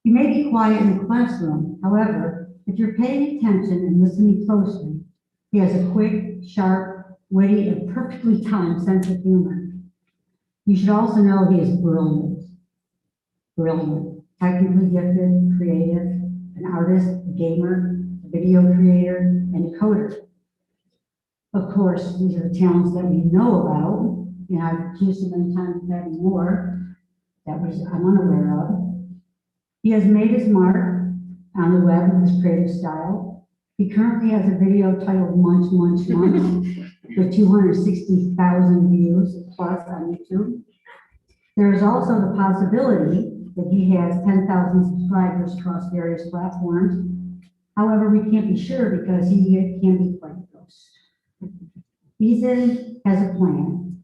He may be quiet in the classroom. However, if you're paying attention and listening closely, he has a quick, sharp, witty, and perfectly timed sense of humor. You should also know he is brilliant. Brilliant, technically gifted, creative, an artist, a gamer, a video creator, and a coder. Of course, these are the talents that we know about, and I've accused him many times of having more that I'm unaware of. He has made his mark on the web with his creative style. He currently has a video titled Munch, Munch, Munch with 260,000 views plus on YouTube. There is also the possibility that he has 10,000 subscribers across various platforms. However, we can't be sure because he can be quite close. Ethan has a plan.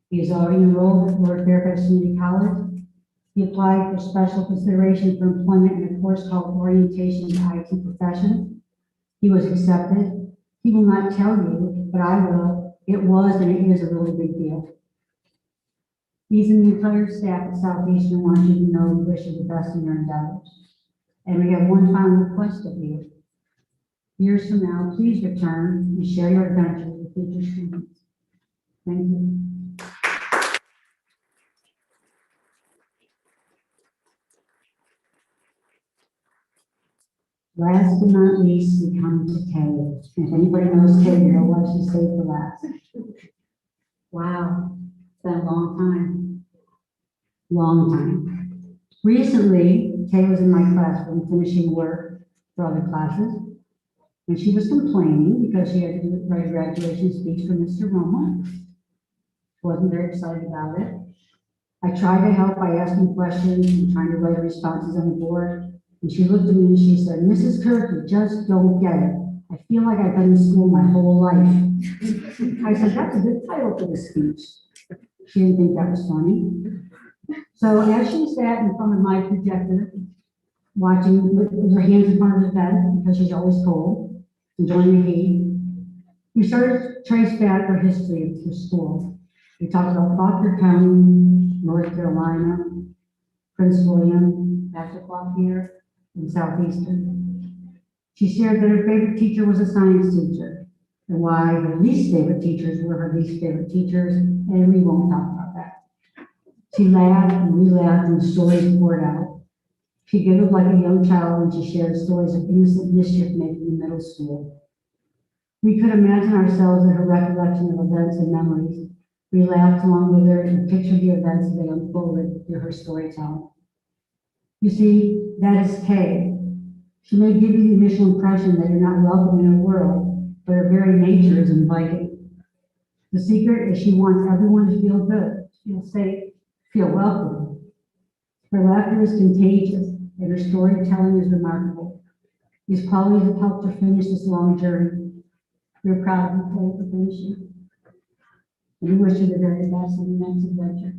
He is already enrolled at North Fairfax Community College. He applied for special consideration for employment in a course called Orientation to IT Profession. He was accepted. He will not tell you, but I will. It was and it is a really big deal. Ethan, the entire staff at Southeastern wants you to know we wish you the best in your endeavors. And we have one final request of you. Years from now, please return and share your adventures with future students. Thank you. Last but not least, we come to Kay. If anybody knows Kay, you know what she saved for last. Wow, it's been a long time. Long time. Recently, Kay was in my classroom finishing work for other classes. And she was complaining because she had to write a graduation speech for Mr. Roma. Wasn't very excited about it. I tried to help by asking questions and trying to write responses on the board. And she looked at me and she said, Mrs. Kirk, you just don't get it. I feel like I've been in school my whole life. I said, that's a good title for the speech. She didn't think that was funny. So as she sat in front of my projector, watching with her hands in front of the bed, because she's always cold, enjoying the heat, we started to trace back her history of school. We talked about Faulkner County, North Carolina, Prince William, Passaquoddy here, and Southeastern. She shared that her favorite teacher was a science teacher, and why her least favorite teachers were her least favorite teachers, and we won't talk about that. She laughed and we laughed and stories poured out. She giggled like a young child when she shared stories of innocent mischief making in middle school. We could imagine ourselves in her recollection of events and memories. We laughed along with her and pictured the events as they unfolded through her storytelling. You see, that is Kay. She may give you the initial impression that you're not welcome in her world, but her very nature is inviting. The secret is she wants everyone to feel good, feel safe, feel welcome. Her laughter is contagious, and her storytelling is remarkable. These qualities have helped her finish this long journey. We're proud of you, Kay, for finishing. And we wish you the very best in the next adventure.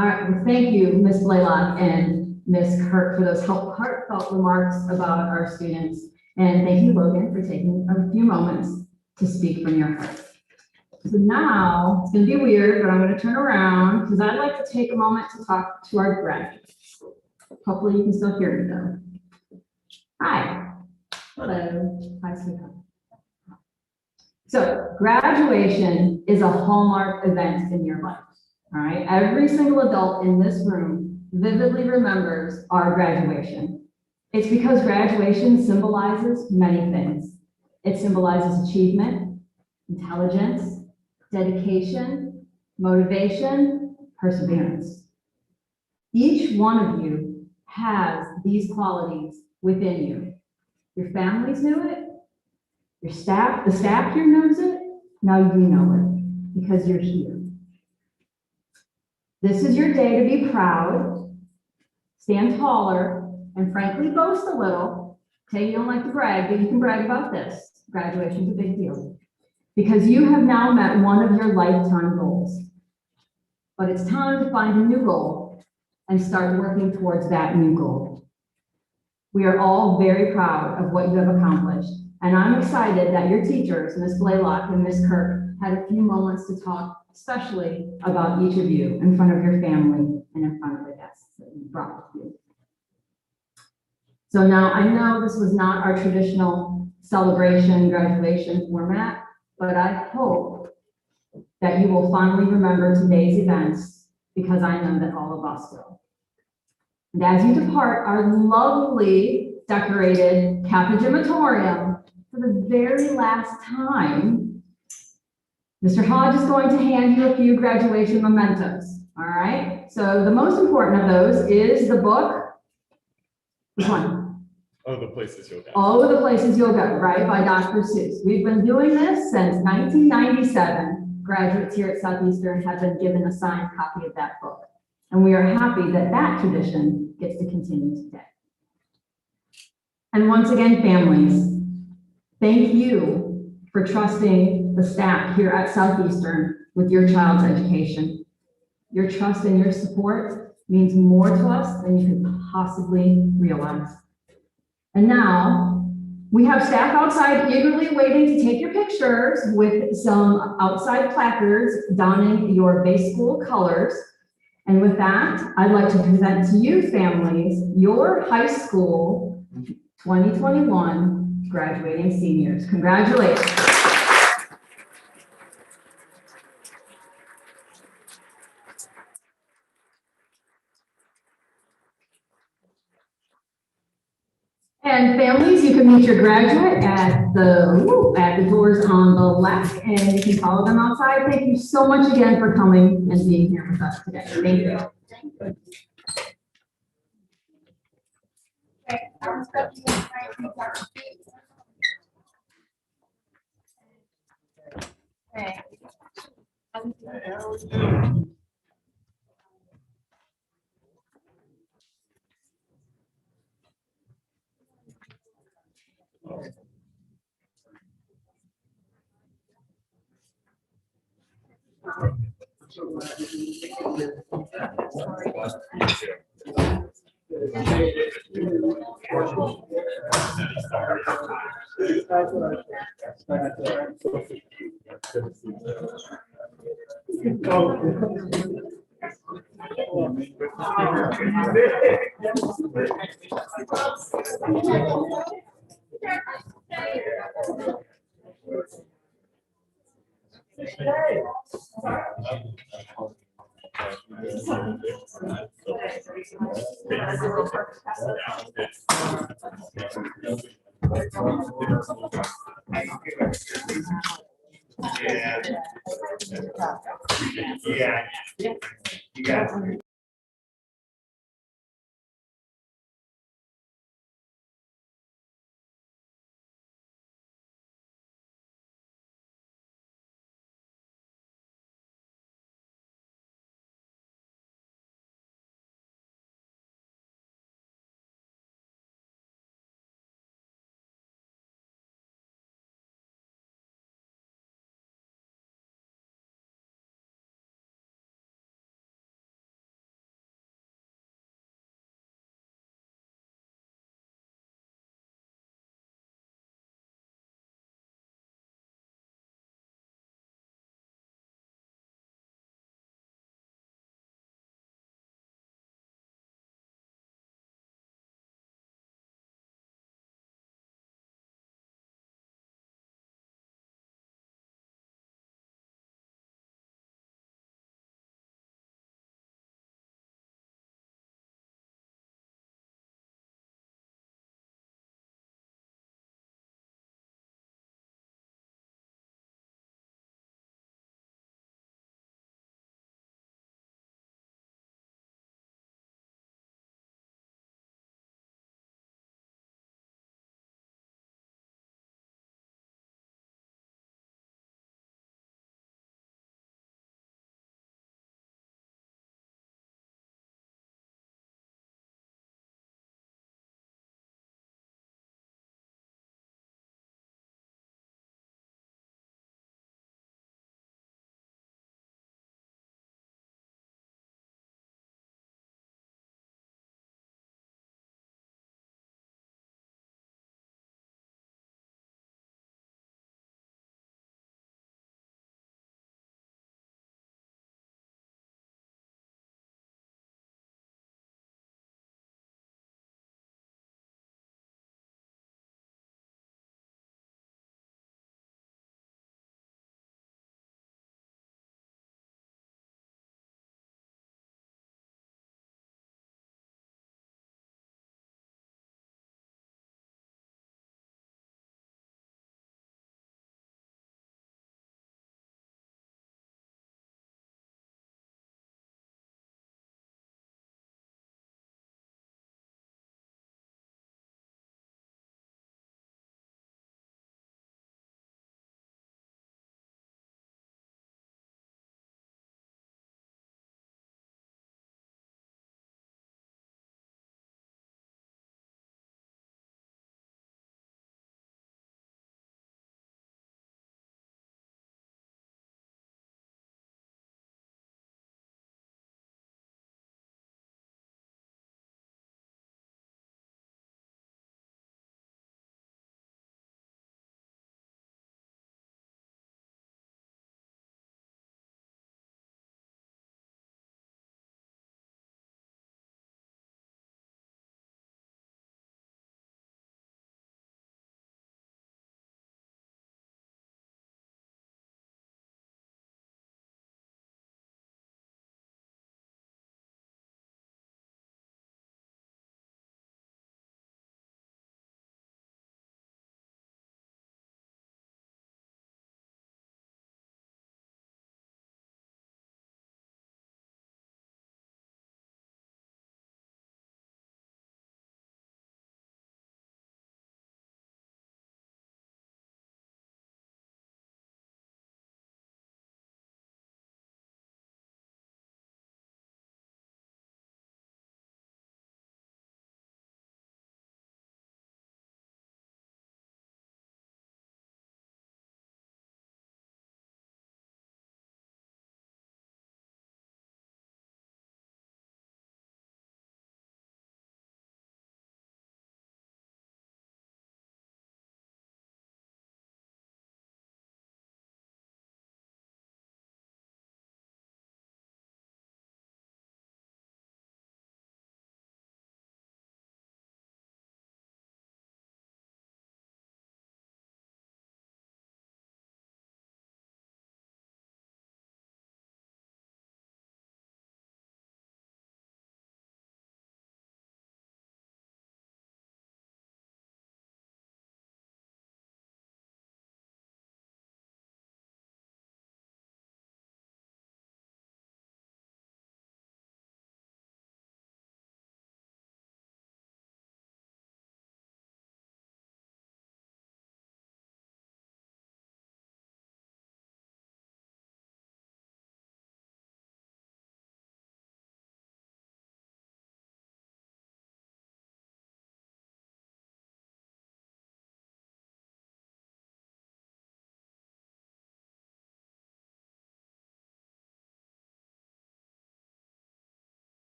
All right, well, thank you, Ms. Blaylock and Ms. Kirk for those heartfelt remarks about our students. And thank you, Logan, for taking a few moments to speak from your heart. So now, it's gonna be weird, but I'm gonna turn around because I'd like to take a moment to talk to our graduates. Hopefully you can still hear me though. Hi. Hello. Hi, sweetheart. So graduation is a hallmark event in your life. All right, every single adult in this room vividly remembers our graduation. It's because graduation symbolizes many things. It symbolizes achievement, intelligence, dedication, motivation, perseverance. Each one of you has these qualities within you. Your families knew it, your staff, the staff here knows it, now you know it because you're here. This is your day to be proud, stand taller, and frankly boast a little. Tay, you don't like to brag, but you can brag about this. Graduation's a big deal. Because you have now met one of your lifetime goals. But it's time to find a new goal and start working towards that new goal. We are all very proud of what you have accomplished, and I'm excited that your teachers, Ms. Blaylock and Ms. Kirk, had a few moments to talk especially about each of you in front of your family and in front of the guests that you brought with you. So now I know this was not our traditional celebration graduation format, but I hope that you will fondly remember today's events because I know that all of us will. And as you depart our lovely decorated cafegimatorium for the very last time, Mr. Hodge is going to hand you a few graduation mementos, all right? So the most important of those is the book. Which one? Oh, the places you'll go. Oh, the places you'll go, right, by Dr. Seuss. We've been doing this since 1997. graduates here at Southeastern have been given a signed copy of that book. And we are happy that that tradition gets to continue today. And once again, families, thank you for trusting the staff here at Southeastern with your child's education. Your trust and your support means more to us than you could possibly realize. And now, we have staff outside eagerly waiting to take your pictures with some outside placards donning your base school colors. And with that, I'd like to present to you families, your high school 2021 graduating seniors. Congratulations. And families, you can meet your graduate at the doors on the left, and you can follow them outside. Thank you so much again for coming and being here with us today. Thank you. Yeah.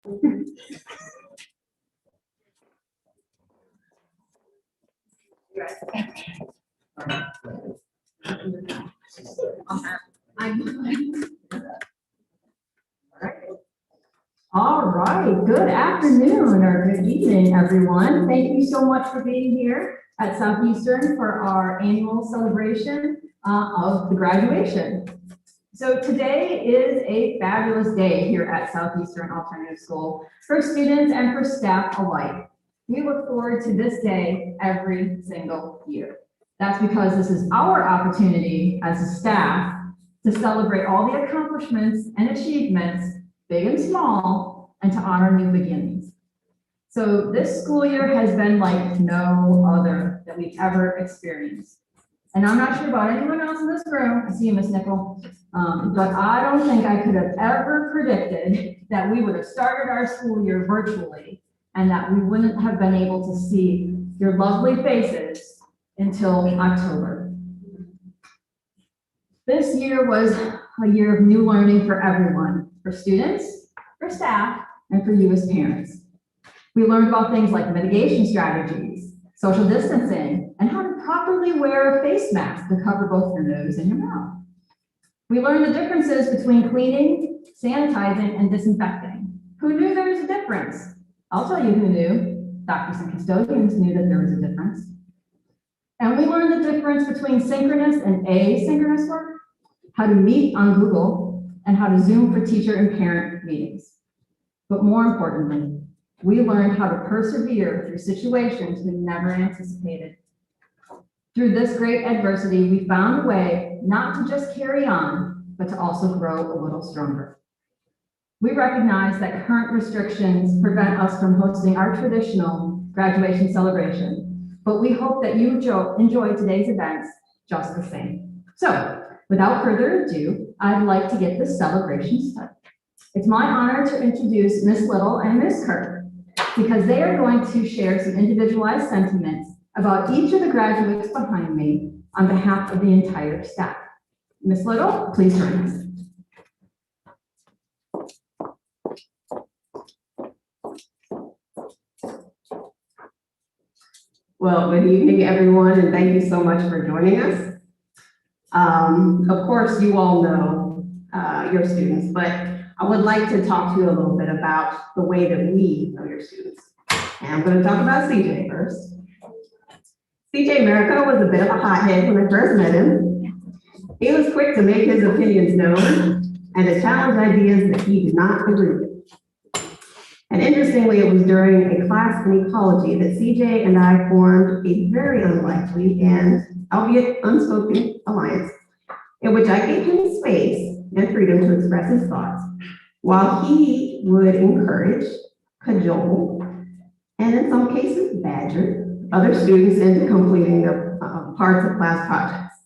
All right, good afternoon or good evening, everyone. Thank you so much for being here at Southeastern for our annual celebration of the graduation. So today is a fabulous day here at Southeastern Alternative School for students and for staff alike. We look forward to this day every single year. That's because this is our opportunity as a staff to celebrate all the accomplishments and achievements, big and small, and to honor new beginnings. So this school year has been like no other that we've ever experienced. And I'm not sure about anyone else in this room, I see you, Ms. Nickel, but I don't think I could have ever predicted that we would have started our school year virtually and that we wouldn't have been able to see your lovely faces until October. This year was a year of new learning for everyone, for students, for staff, and for you as parents. We learned about things like mitigation strategies, social distancing, and how to properly wear a face mask to cover both your nose and your mouth. We learned the differences between cleaning, sanitizing, and disinfecting. Who knew there was a difference? I'll tell you who knew. Doctors and custodians knew that there was a difference. And we learned the difference between synchronous and asynchronous work, how to meet on Google, and how to Zoom for teacher and parent meetings. But more importantly, we learned how to persevere through situations we never anticipated. Through this great adversity, we found a way not to just carry on, but to also grow a little stronger. We recognize that current restrictions prevent us from hosting our traditional graduation celebration, but we hope that you enjoy today's events just the same. So, without further ado, I'd like to get this celebration started. It's my honor to introduce Ms. Little and Ms. Kirk, because they are going to share some individualized sentiments about each of the graduates behind me on behalf of the entire staff. Ms. Little, please join us. Well, good evening, everyone, and thank you so much for joining us. Of course, you all know your students, but I would like to talk to you a little bit about the way that we know your students. And I'm going to talk about CJ first. CJ Merico was a bit of a hothead when I first met him. He was quick to make his opinions known and to challenge ideas that he did not agree with. And interestingly, it was during a class in ecology that CJ and I formed a very unlikely and albeit unspoken alliance in which I gave him space and freedom to express his thoughts, while he would encourage, cajole, and in some cases badger other students into completing their parts of class projects.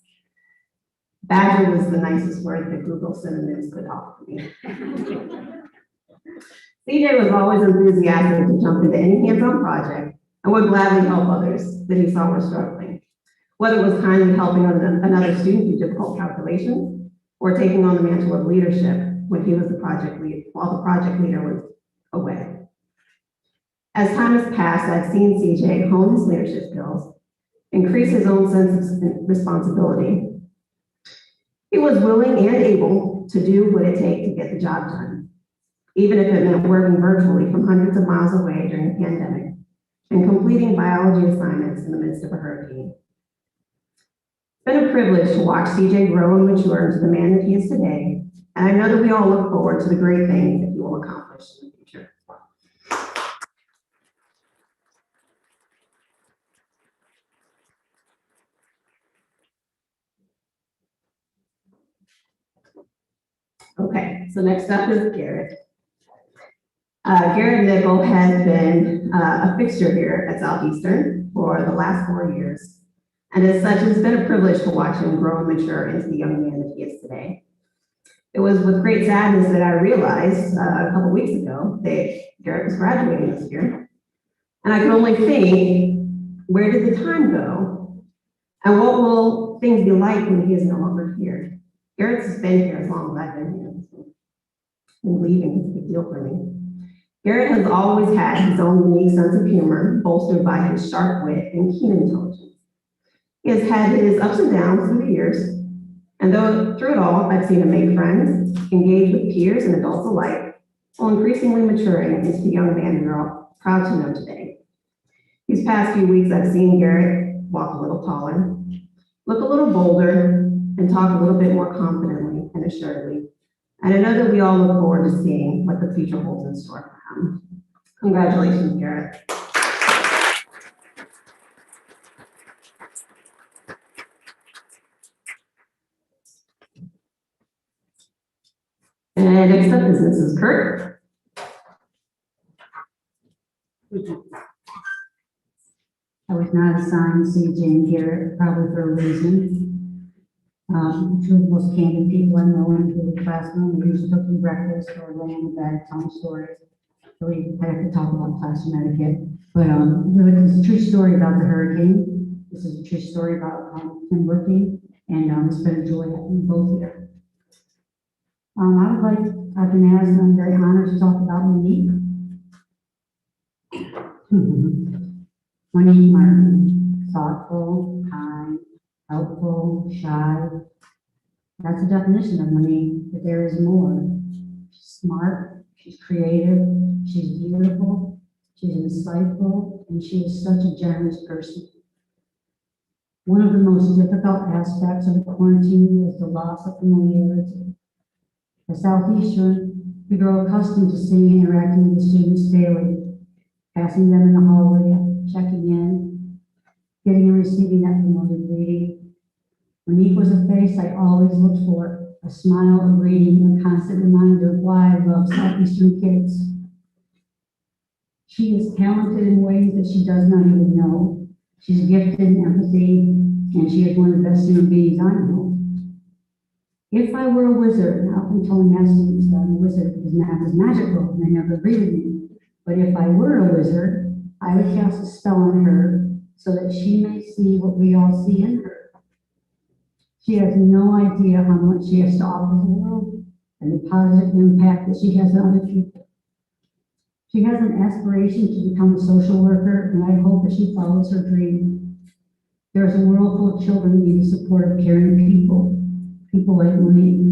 Badger was the nicest word that Google Synonyms could offer me. CJ was always enthusiastic to jump into any hands-on project and would gladly help others that he saw were struggling, whether it was kindly helping another student do difficult calculations or taking on the mantle of leadership when he was the project lead, while the project leader was away. As time has passed, I've seen CJ hone his leadership skills, increase his own sense of responsibility. He was willing and able to do what it takes to get the job done, even if it meant working virtually from hundreds of miles away during the pandemic and completing biology assignments in the midst of a hurricane. It's been a privilege to watch CJ grow and mature into the man that he is today, and I know that we all look forward to the great things that he will accomplish in the future. Okay, so next up is Garrett. Garrett Nickel has been a fixture here at Southeastern for the last 4 years. And as such, it's been a privilege to watch him grow and mature into the young man that he is today. It was with great sadness that I realized a couple weeks ago that Garrett was graduating this year. And I can only think, where did the time go? And what will things be like when he is no longer here? Garrett's been here as long as I've been here. And leaving is a big deal for me. Garrett has always had his own unique sense of humor, bolstered by his sharp wit and keen intelligence. He has had his ups and downs through the years, and through it all, I've seen him make friends, engage with peers and adults alike, while increasingly maturing into the young man we are all proud to know today. These past few weeks, I've seen Garrett walk a little taller, look a little bolder, and talk a little bit more confidently and assuredly. And I know that we all look forward to seeing what the future holds in store for him. Congratulations, Garrett. And next up is Mrs. Kirk. I was not assigned to see Jane Garrett, probably for a reason. Two of the most candid people I know into the classroom. We usually took them breakfast or lay in the bed, telling stories. So we had to talk about classroom etiquette. But it's a true story about the hurricane. This is a true story about him working, and it's been a joy having you both here. I've been asked, and I'm very honored to talk about Monique. Monique Martin, thoughtful, kind, helpful, shy. That's the definition of Monique, but there is more. She's smart, she's creative, she's beautiful, she's insightful, and she is such a generous person. One of the most difficult aspects of the quarantine was the loss of familiarity. At Southeastern, we grow accustomed to seeing and interacting with the students daily, passing them in the hallway, checking in, getting and receiving that familiar greeting. Monique was a face I always looked for, a smile, a greeting, a constant reminder of why I love Southeastern kids. She is talented in ways that she does not even know. She's gifted in empathy, and she is one of the best human beings I know. If I were a wizard, and I've been telling math students that I'm a wizard because math is magical, and they never agree with me. But if I were a wizard, I would cast a spell on her so that she may see what we all see in her. She has no idea how much she has to offer the world and the positive impact that she has on other people. She has an aspiration to become a social worker, and I hope that she follows her dream. There's a world full of children who need the support of caring people like Monique.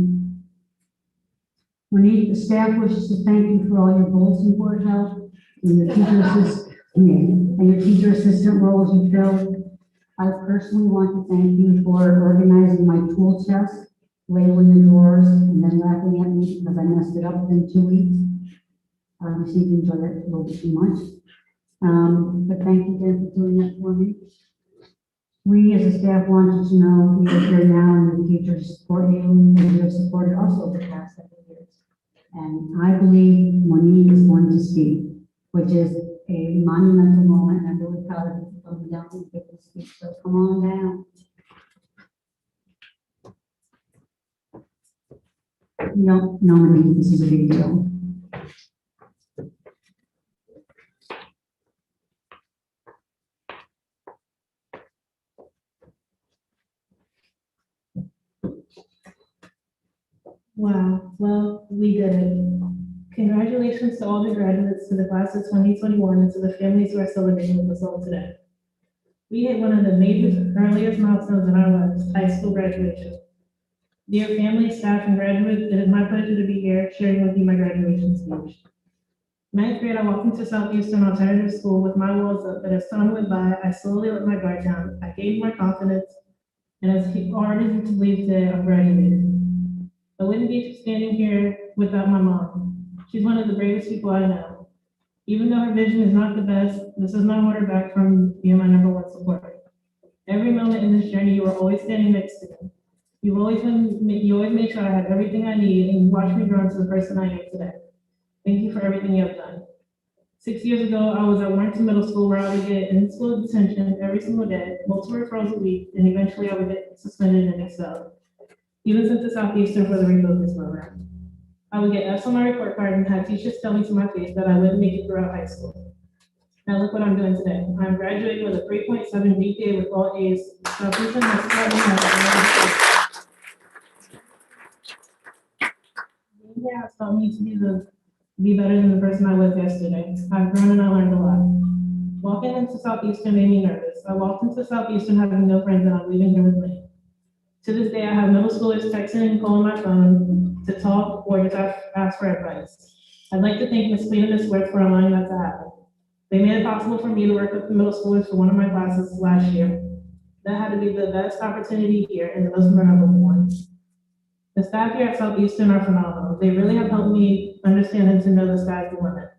Monique, the staff wishes to thank you for all your bulletin board help and your teacher assistant roles you filled. I personally want to thank you for organizing my tool chest, labeling the drawers, and then laughing at me because I messed it up within 2 weeks. You seem to enjoy that a little bit too much. But thank you again for doing that for me. We as a staff wanted to know we are here now and in the future to support you, and you have supported us over the past several years. And I believe Monique is going to speak, which is a monumental moment, and I'm really proud of you coming down and giving the speech. So come on down. No, Monique, this is a big deal. Wow, well, we did it. Congratulations to all the graduates, to the class of 2021, and to the families who are celebrating with us all today. We hit one of the major earliest milestones in our lives, high school graduation. Dear family, staff, and graduates, it is my pleasure to be here sharing with you my graduation speech. Ninth grade, I walked into Southeastern Alternative School with my walls up, but as time went by, I slowly let my guard down. I gained more confidence, and as hard as to believe today, I'm graduating. I wouldn't be standing here without my mom. She's one of the bravest people I know. Even though her vision is not the best, this does not hold her back from being my #1 supporter. Every moment in this journey, you were always standing next to me. You always made sure I had everything I need, and you watched me grow into the person I am today. Thank you for everything you have done. 6 years ago, I was at Warrington Middle School, where I would get in-school detention every single day, multiple referrals a week, and eventually I would get suspended and expelled. Even sent to Southeastern for the refocus program. I would get F's on my report card and have teachers tell me to my face that I wouldn't make it throughout high school. Now look what I'm doing today. I'm graduating with a 3.7 GPA with all A's. Southeastern has taught me to be the be better than the person I was yesterday. I've grown and I learned a lot. Walking into Southeastern made me nervous. I walked into Southeastern having no friends and I'm leaving here with me. To this day, I have middle schoolers texting and calling my phone to talk or just ask for advice. I'd like to thank Ms. Clean and Ms. Worth for allowing that to happen. They made it possible for me to work with the middle schoolers for one of my classes last year. That had to be the best opportunity here and the most memorable one. The staff here at Southeastern are phenomenal. They really have helped me understand and to know the sky's the limit.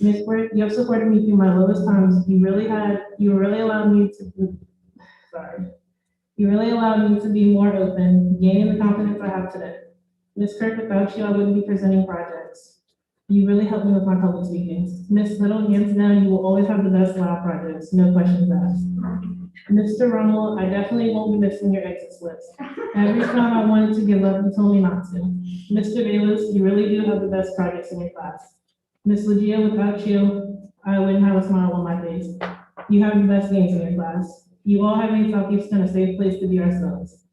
Ms. Worth, you have supported me through my lowest times. You really allowed me to be more open, gaining the confidence I have today. Ms. Kirk, without you, I wouldn't be presenting projects. You really helped me with my public speakings. Ms. Little, hands down, you will always have the best lab projects, no questions asked. Mr. Rummel, I definitely won't be missing your exit list. Every time I wanted to give up, you told me not to. Mr. Bayless, you really do have the best projects in your class. Ms. Legia, without you, I wouldn't have a smile on my face. You have the best games in your class. You all have made Southeastern a safe place to be ourselves.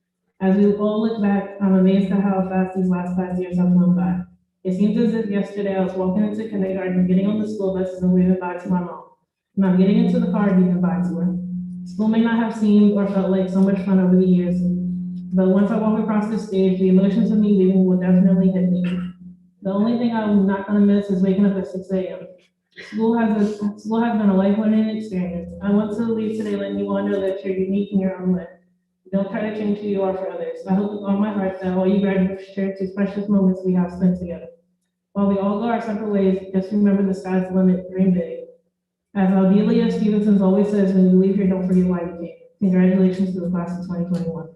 As we all look back, I'm amazed at how fast these last 5 years have flown by. It seems as if yesterday I was walking into kindergarten, getting on the school buses and waving bye to my mom. And I'm getting into the car and waving bye to her. School may not have seemed or felt like so much fun over the years, but once I walk across the stage, the emotions of me leaving will definitely hit me. The only thing I'm not gonna miss is waking up at 6 a.m. School has been a life-learning experience. I want to leave today letting you all know that you're unique in your own way. Don't try to change who you are for others. I hope with all my heart that all you graduates share these precious moments we have spent together. While we all go our separate ways, just remember the sky's the limit, dream big. As Aldelia Stevenson always says, when you leave here, don't forget why you came. Congratulations to the class of 2021.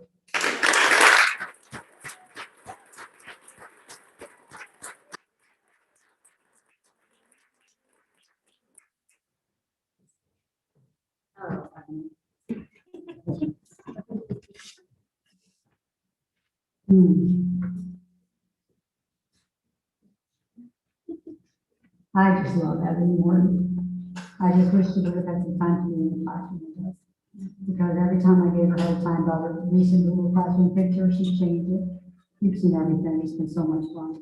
I just love every morning. I just wish she would have had some time to be in the classroom with us. Because every time I gave her a hard time about her recent Google Classroom picture, she changed it. You've seen everything. It's been so much fun.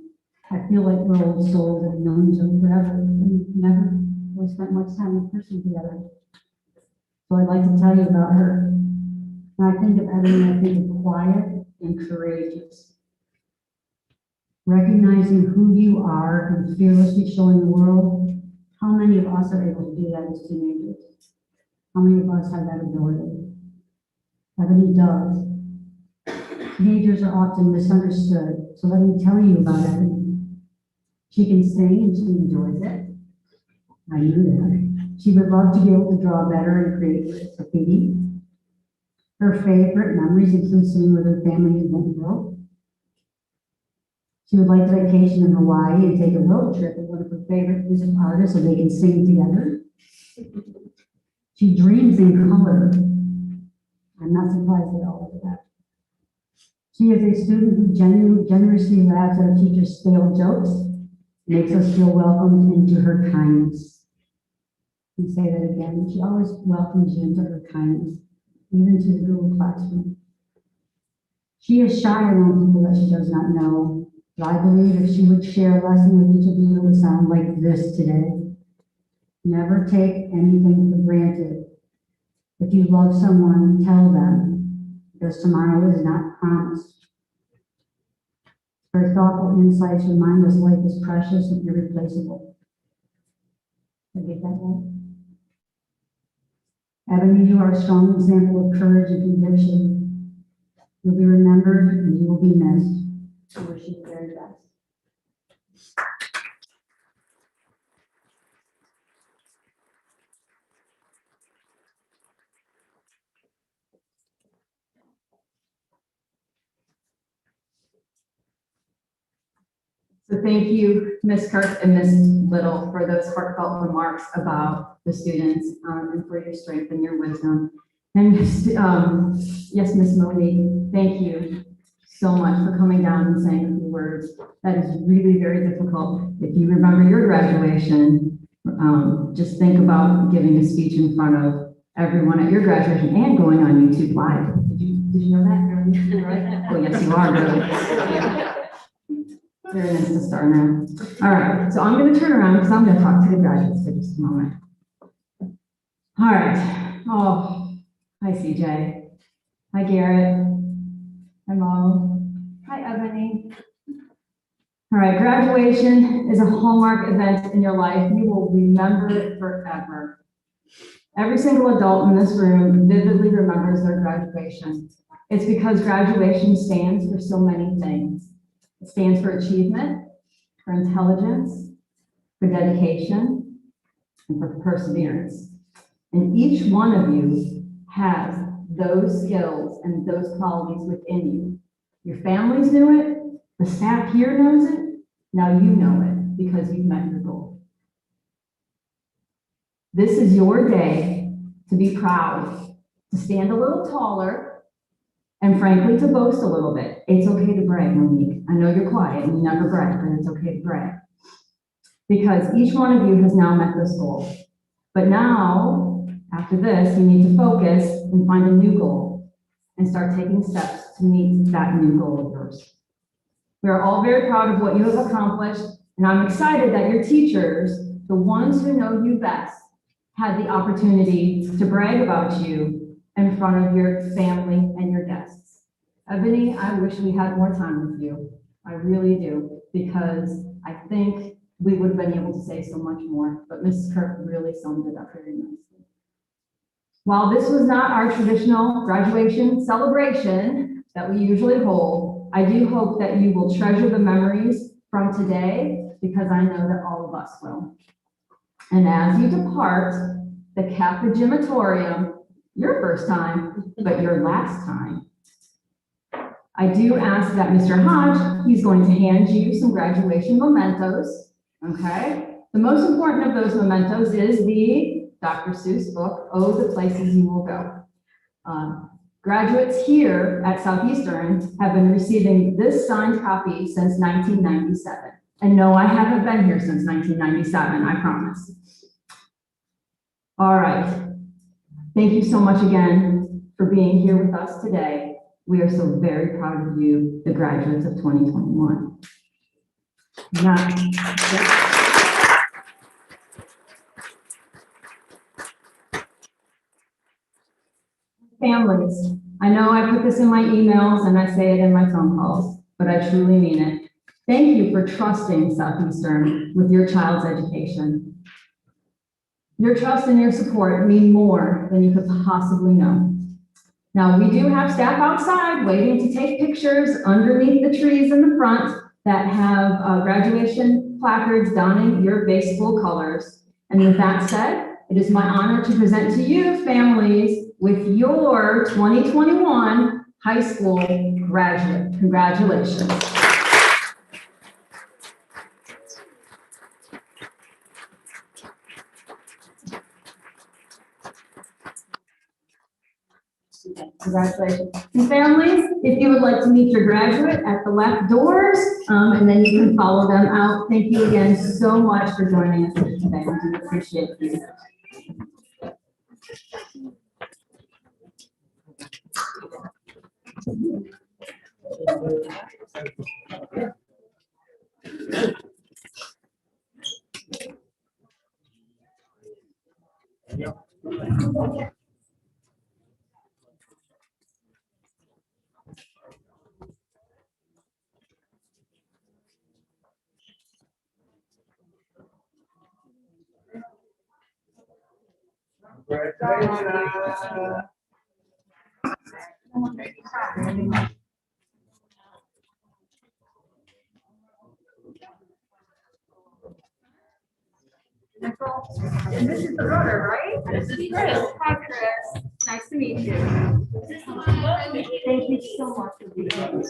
I feel like we're old souls that have known each other forever. And we've never really spent much time in person together. So I'd like to tell you about her. When I think of Ebony, I think of quiet and courageous. Recognizing who you are and fearlessly showing the world. How many of us are able to do that as teenagers? How many of us have that ability? Ebony does. Teenagers are often misunderstood, so let me tell you about Ebony. She can sing and she enjoys it. I knew that. She would love to be able to draw better and create graffiti. Her favorite memories include swimming with her family in Denver. She would like to vacation in Hawaii and take a road trip with one of her favorite music artists so they can sing together. She dreams in color. I'm not surprised at all of that. She is a student who generously laughs at her teacher's stale jokes, makes us feel welcomed into her kindness. And say that again, she always welcomes you into her kindness, even to the Google Classroom. She is shy around people that she does not know, but I believe if she would share a lesson with each of you, it would sound like this today. Never take anything for granted. If you love someone, tell them, because tomorrow is not promised. Her thoughtful insights remind us life is precious and irreplaceable. Did I get that right? Ebony, you are a strong example of courage and conviction. You'll be remembered and you will be missed. I wish you the very best. So thank you, Ms. Kirk and Ms. Little, for those heartfelt remarks about the students and for your strength and your wisdom. And yes, Ms. Monique, thank you so much for coming down and saying a few words. That is really very difficult. If you remember your graduation, just think about giving a speech in front of everyone at your graduation and going on YouTube Live. Did you know that? Right? Oh, yes, you are, really. You're an Insta star now. All right, so I'm gonna turn around because I'm gonna talk to the graduates for just a moment. All right. Oh, hi CJ. Hi Garrett. Hi Mo. Hi Ebony. All right, graduation is a hallmark event in your life. You will remember it forever. Every single adult in this room vividly remembers their graduation. It's because graduation stands for so many things. It stands for achievement, for intelligence, for dedication, and for perseverance. And each one of you has those skills and those qualities within you. Your families knew it, the staff here knows it, now you know it because you've met your goal. This is your day to be proud, to stand a little taller, and frankly, to boast a little bit. It's okay to brag, Monique. I know you're quiet and you never brag, but it's okay to brag. Because each one of you has now met this goal. But now, after this, you need to focus and find a new goal and start taking steps to meet that new goal of yours. We are all very proud of what you have accomplished, and I'm excited that your teachers, the ones who know you best, had the opportunity to brag about you in front of your family and your guests. Ebony, I wish we had more time with you. I really do, because I think we would have been able to say so much more, but Mrs. Kirk really summed it up very nicely. While this was not our traditional graduation celebration that we usually hold, I do hope that you will treasure the memories from today, because I know that all of us will. And as you depart the Kappa Gymatorium, your first time, but your last time, I do ask that Mr. Hodge, he's going to hand you some graduation mementos, okay? The most important of those mementos is the Dr. Seuss book, Oh, the Places You Will Go. Graduates here at Southeastern have been receiving this signed copy since 1997. And no, I haven't been here since 1997, I promise. All right. Thank you so much again for being here with us today. We are so very proud of you, the graduates of 2021. Families, I know I put this in my emails and I say it in my phone calls, but I truly mean it. Thank you for trusting Southeastern with your child's education. Your trust and your support mean more than you could possibly know. Now, we do have staff outside waiting to take pictures underneath the trees in the front that have graduation placards donning your base school colors. And with that said, it is my honor to present to you, families, with your 2021 high school graduate. Congratulations. Congratulations. And families, if you would like to meet your graduate at the left doors, and then you can follow them out. Thank you again so much for joining us here today. We do appreciate you. And this is the runner, right? This is Chris. Hi, Chris. Nice to meet you. Thank you so much for being here.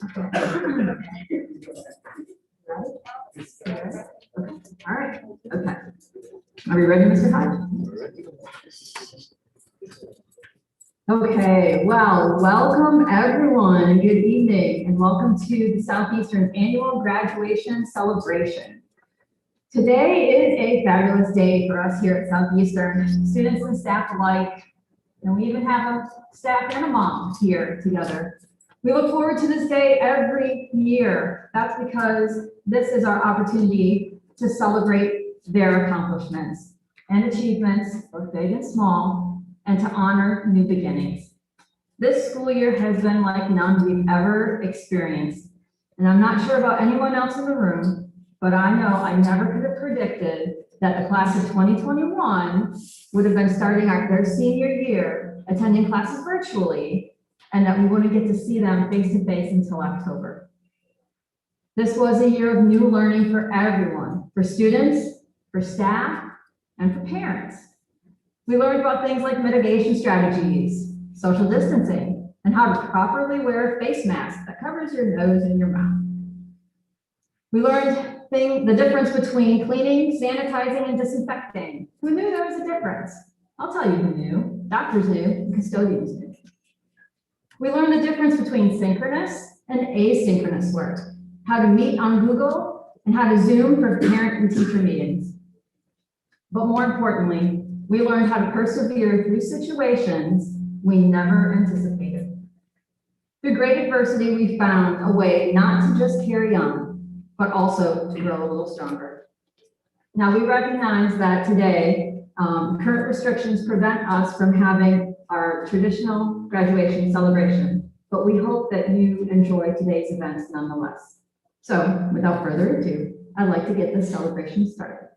All right, okay. Are we ready, Mr. Hyde? Okay, well, welcome everyone, and good evening, and welcome to the Southeastern Annual Graduation Celebration. Today is a fabulous day for us here at Southeastern, students and staff alike, and we even have a staff and a mom here together. We look forward to this day every year. That's because this is our opportunity to celebrate their accomplishments and achievements, both big and small, and to honor new beginnings. This school year has been like none we've ever experienced. And I'm not sure about anyone else in the room, but I know I never could have predicted that the class of 2021 would have been starting their senior year, attending classes virtually, and that we wouldn't get to see them face to face until October. This was a year of new learning for everyone, for students, for staff, and for parents. We learned about things like mitigation strategies, social distancing, and how to properly wear a face mask that covers your nose and your mouth. We learned the difference between cleaning, sanitizing, and disinfecting. Who knew there was a difference? I'll tell you who knew. Doctors knew, and custodians knew. We learned the difference between synchronous and asynchronous work, how to meet on Google, and how to Zoom for parent and teacher meetings. But more importantly, we learned how to persevere through situations we never anticipated. Through great adversity, we found a way not to just carry on, but also to grow a little stronger. Now, we recognize that today, current restrictions prevent us from having our traditional graduation celebration, but we hope that you enjoy today's events nonetheless. So, without further ado, I'd like to get this celebration started.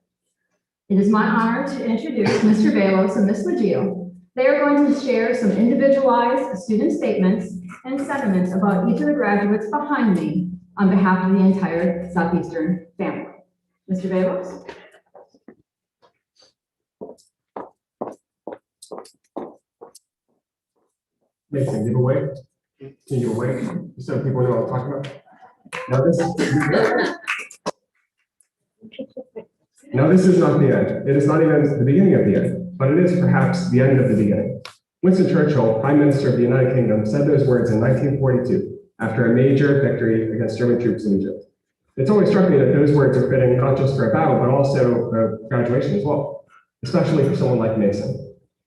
It is my honor to introduce Mr. Velos and Ms. Leggio. They are going to share some individualized student statements and sentiments about each of the graduates behind me on behalf of the entire Southeastern family. Mr. Velos? Mason, giveaway. Can you give away so people know what I'm talking about? Now this is not the end. It is not even the beginning of the end, but it is perhaps the end of the beginning. Winston Churchill, Prime Minister of the United Kingdom, said those words in 1942 after a major victory against German troops in Egypt. It's always struck me that those words are fitting not just for a battle, but also a graduation as well, especially for someone like Mason.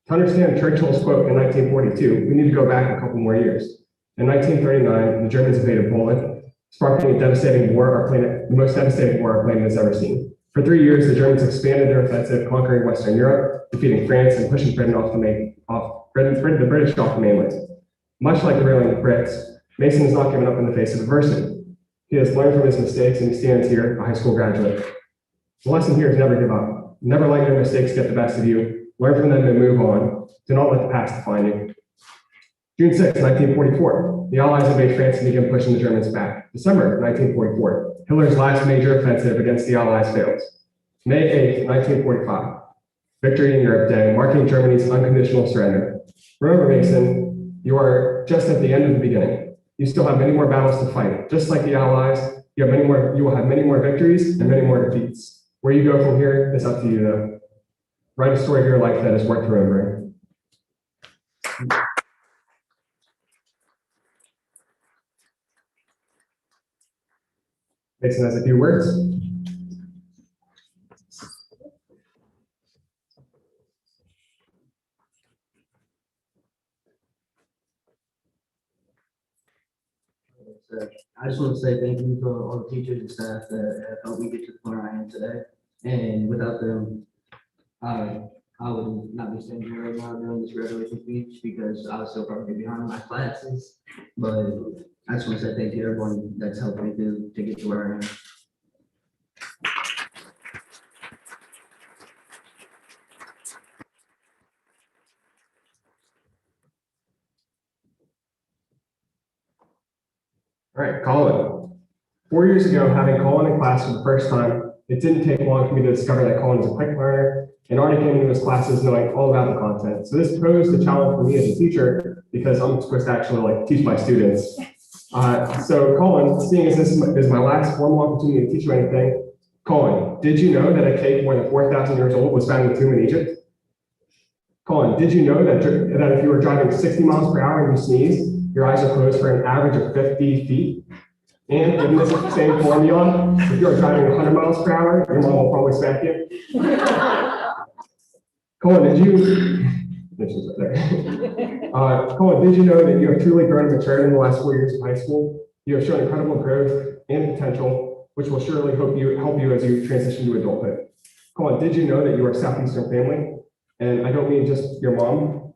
To understand Churchill's quote in 1942, we need to go back a couple more years. In 1939, the Germans invaded Poland, sparking a devastating war the most devastating war our planet has ever seen. For 3 years, the Germans expanded their offensive, conquering Western Europe, defeating France and pushing Britain the British off the mainland. Much like the reeling Brits, Mason has not given up in the face of adversity. He has learned from his mistakes, and he stands here, a high school graduate. The lesson here is never give up. Never let your mistakes get the best of you. Learn from them and move on. Do not let the past define you. June 6, 1944, the Allies invade France and begin pushing the Germans back. December 1944, Hitler's last major offensive against the Allies fails. May 8, 1945, Victory in Europe Day, marking Germany's unconditional surrender. Remember, Mason, you are just at the end of the beginning. You still have many more battles to fight. Just like the Allies, you will have many more victories and many more defeats. Where you go from here is up to you, though. Write a story of your life that is worth remembering. Mason has a few words. I just want to say thank you to all the teachers and staff that have helped me get to the point I am today. And without them, I would not be standing here right now doing this graduation speech because I was so far behind my classes. But I just want to say thank you to everyone that's helped me to get to where I am. All right, Colin. 4 years ago, having Colin in class for the first time, it didn't take long for me to discover that Colin is a quick learner and already came into his classes knowing all about the content. So this posed a challenge for me as a teacher because I'm supposed to actually teach my students. So Colin, seeing as this is my last formal opportunity to teach you anything, Colin, did you know that a cake more than 4,000 years old was found in the tomb in Egypt? Colin, did you know that if you were driving 60 miles per hour and you sneeze, your eyes are closed for an average of 50 feet? And given this same formula, if you are driving 100 miles per hour, your mom will probably smack you. Colin, did you? Colin, did you know that you have truly grown and matured in the last 4 years of high school? You have shown incredible growth and potential, which will surely help you as you transition to adulthood. Colin, did you know that you are a Southeastern family? And I don't mean just your mom.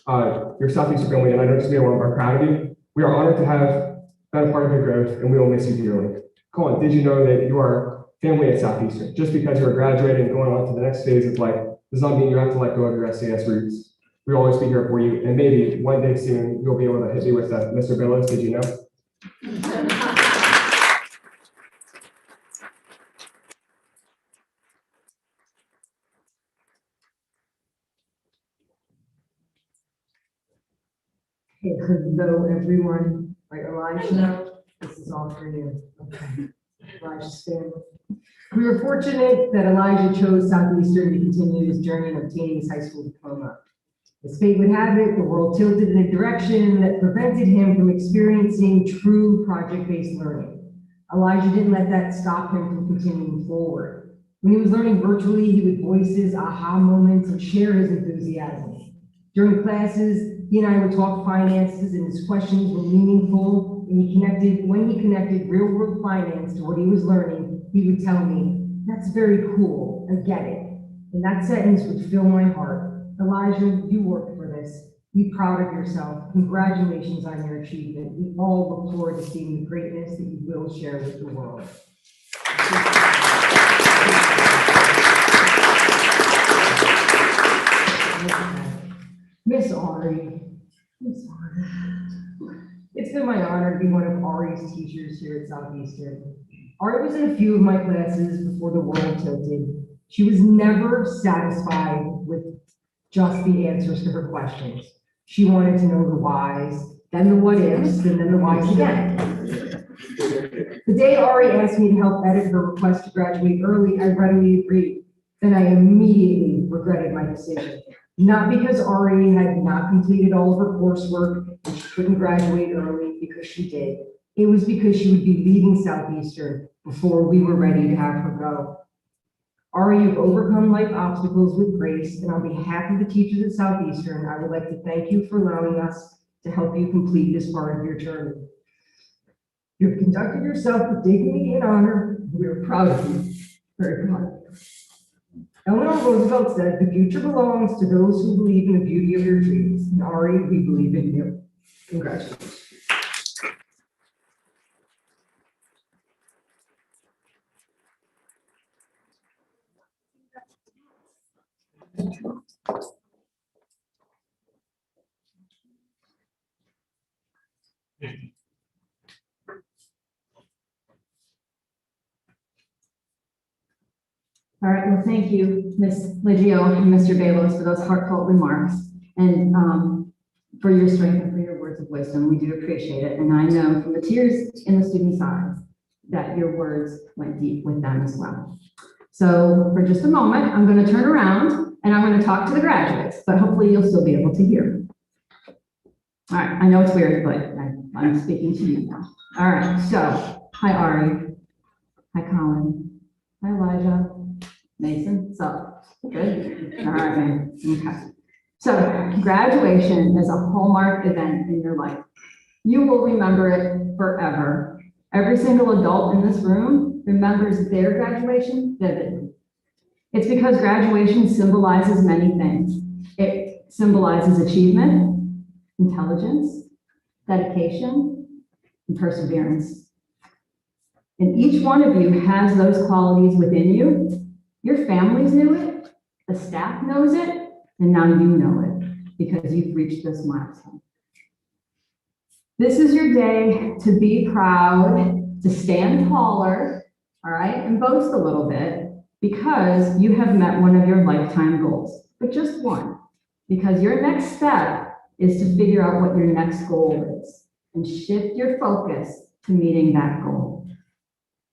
Your Southeastern family, and I don't just mean your mom, are proud of you. We are honored to have been a part of your growth, and we will miss you dearly. Colin, did you know that you are family at Southeastern? Just because you are graduating and going on to the next phase of life does not mean you have to let go of your SAS roots. We'll always be here for you, and maybe one day soon you'll be able to hit me with that. Mr. Billis, did you know? Hey, hello, everyone. Right, Elijah, this is all for you. Okay. Elijah's family. We were fortunate that Elijah chose Southeastern to continue his journey in obtaining his high school diploma. As fate would have it, the world tilted in a direction that prevented him from experiencing true project-based learning. Elijah didn't let that stop him from continuing forward. When he was learning virtually, he would voice his aha moments and share his enthusiasm. During classes, he and I would talk finances, and his questions were meaningful. And when he connected real-world finance to what he was learning, he would tell me, "That's very cool, I get it." And that sentence would fill my heart. Elijah, you worked for this. Be proud of yourself. Congratulations on your achievement. We all look forward to seeing the greatness that you will share with the world. Miss Ari. Miss Ari. It's been my honor to be one of Ari's teachers here at Southeastern. Ari was in a few of my classes before the world tilted. She was never satisfied with just the answers to her questions. She wanted to know the whys, then the what ifs, and then the whys again. The day Ari asked me to help edit her request to graduate early, I readily agreed. Then I immediately regretted my decision. Not because Ari had not completed all of her coursework and she couldn't graduate early, because she did. It was because she would be leaving Southeastern before we were ready to have her go. Ari, you've overcome life obstacles with grace, and on behalf of the teachers at Southeastern, I would like to thank you for allowing us to help you complete this part of your journey. You've conducted yourself with dignity and honor. We are proud of you. Very proud of you. Eleanor Roosevelt said, "The future belongs to those who believe in the beauty of your dreams." And Ari, we believe in you. Congratulations. All right, well, thank you, Ms. Liggio and Mr. Balos, for those heartfelt remarks and for your strength and for your words of wisdom. We do appreciate it. And I know from the tears in the students' eyes that your words went deep with them as well. So for just a moment, I'm going to turn around and I'm going to talk to the graduates, but hopefully you'll still be able to hear. All right, I know it's weird, but I'm speaking to you now. All right, so hi, Ari. Hi, Colin. Hi, Elijah. Mason, what's up? Good? All right, man. Okay. So graduation is a hallmark event in your life. You will remember it forever. Every single adult in this room remembers their graduation vividly. It's because graduation symbolizes many things. It symbolizes achievement, intelligence, dedication, and perseverance. And each one of you has those qualities within you. Your families knew it, the staff knows it, and now you know it because you've reached this milestone. This is your day to be proud, to stand taller, all right, and boast a little bit because you have met one of your lifetime goals, but just one, because your next step is to figure out what your next goal is. and shift your focus to meeting that goal.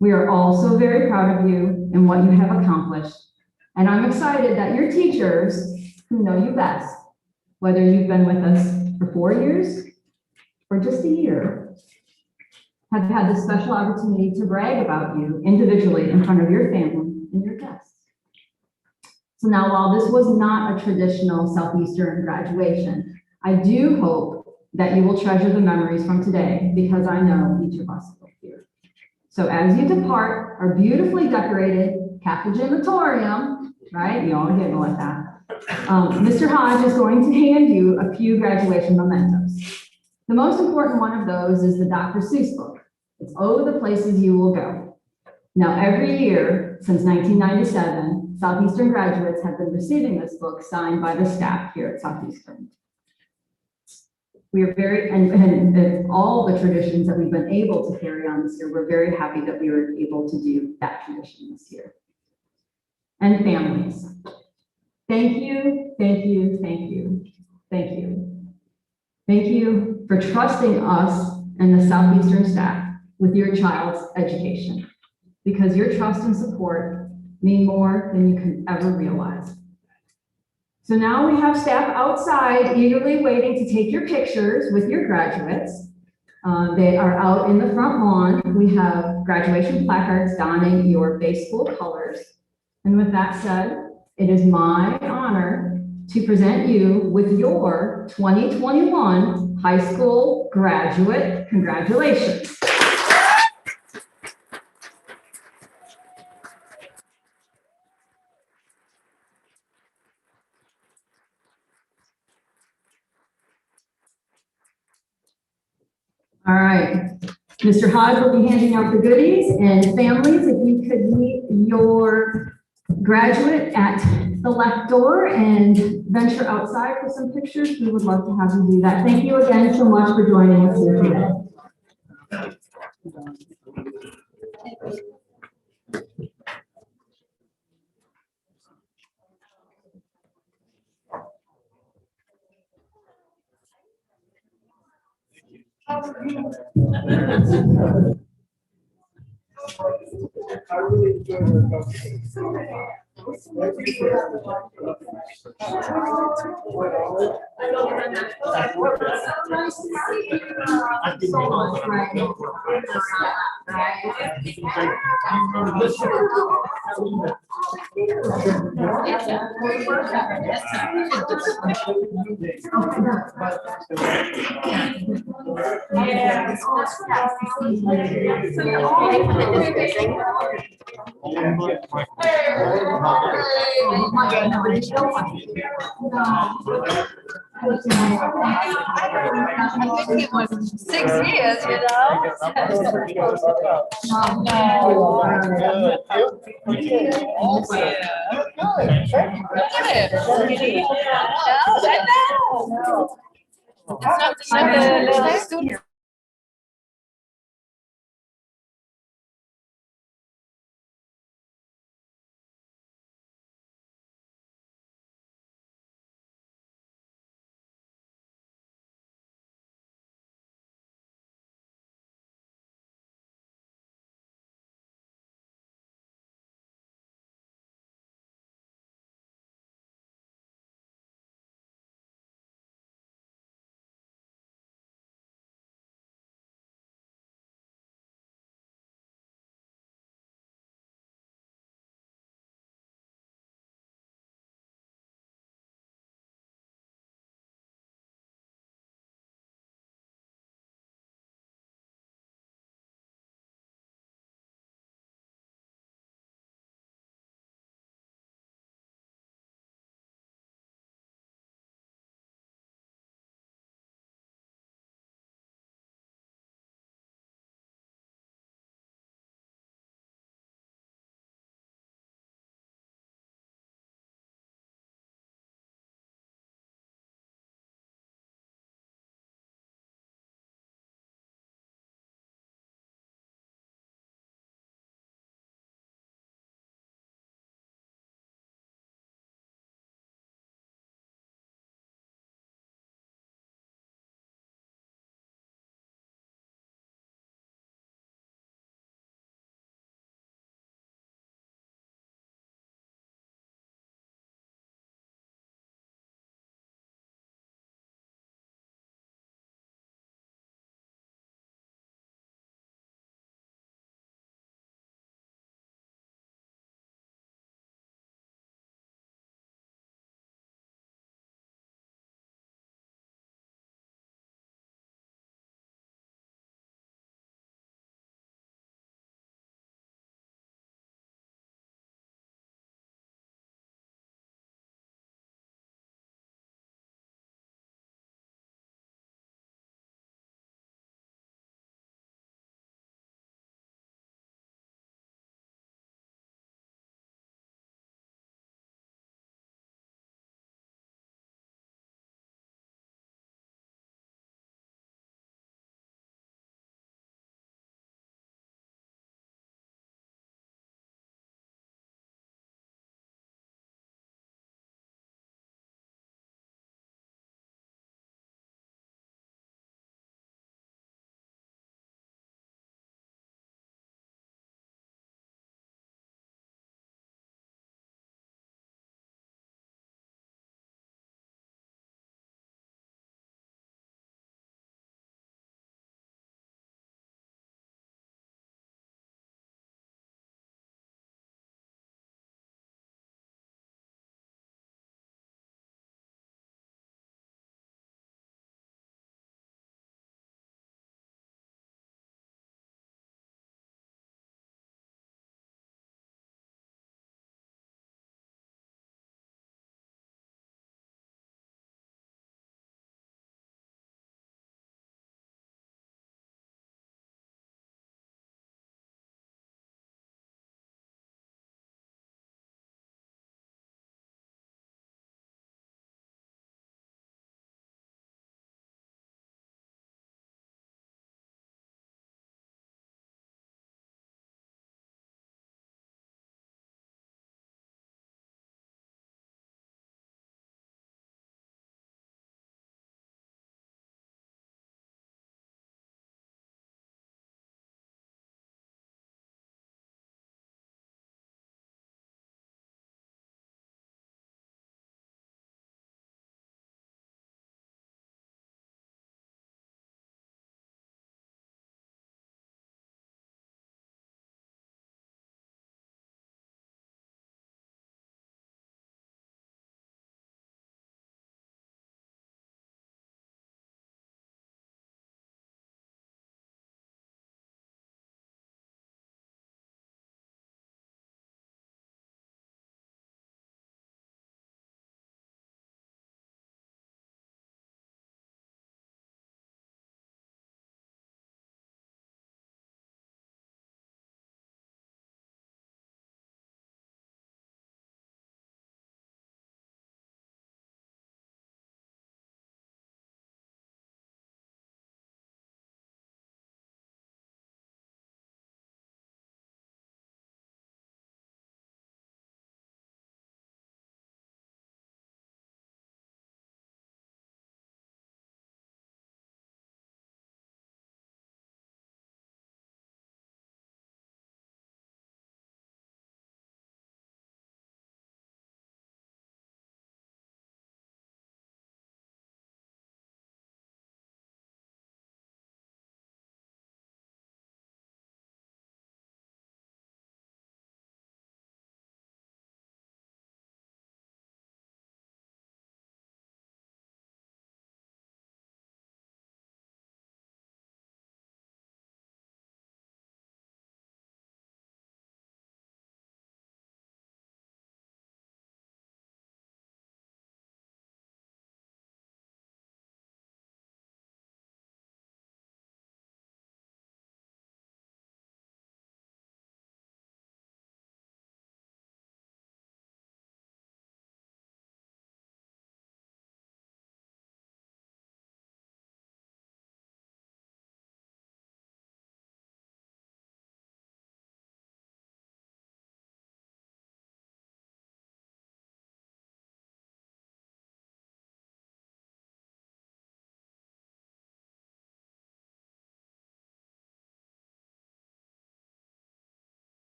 We are also very proud of you and what you have accomplished, and I'm excited that your teachers, who know you best, whether you've been with us for 4 years or just a year, have had the special opportunity to brag about you individually in front of your family and your guests. So now, while this was not a traditional Southeastern graduation, I do hope that you will treasure the memories from today, because I know each of us will here. So as you depart our beautifully decorated cafegimatorium, right? You all giggle at that. Mr. Hodge is going to hand you a few graduation mementos. The most important one of those is the Dr. Seuss book. It's Oh, the Places You Will Go. Now, every year since 1997, Southeastern graduates have been receiving this book signed by the staff here at Southeastern. We are very, and all the traditions that we've been able to carry on this year, we're very happy that we were able to do that tradition this year. And families, thank you, thank you, thank you, thank you. Thank you for trusting us and the Southeastern staff with your child's education, because your trust and support mean more than you can ever realize. So now we have staff outside eagerly waiting to take your pictures with your graduates. They are out in the front lawn. We have graduation placards donning your base school colors. And with that said, it is my honor to present you with your 2021 high school graduate. Congratulations. All right, Mr. Hodge will be handing out the goodies, and families, if you could meet your graduate at the left door and venture outside for some pictures, we would love to have you do that. Thank you again so much for joining us here today. I really enjoyed our conversation. It was 6 years, you know? Student.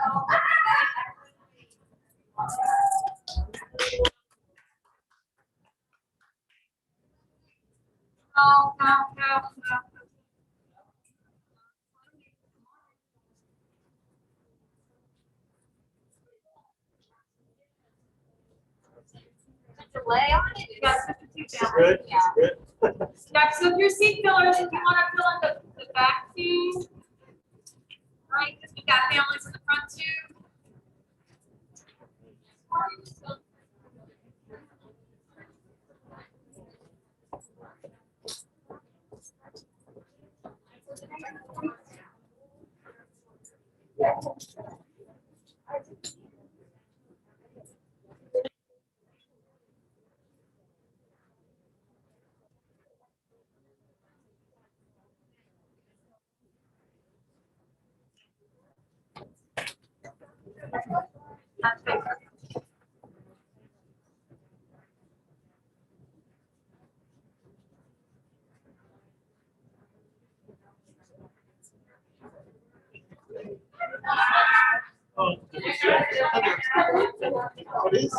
Oh, no, no, no. Delay on it? Yeah, it's 52 Good, Yeah. good. Yeah, so if your seat fillers, if you want to fill in the back too, right, because we've got families in the front too. Oh, what is?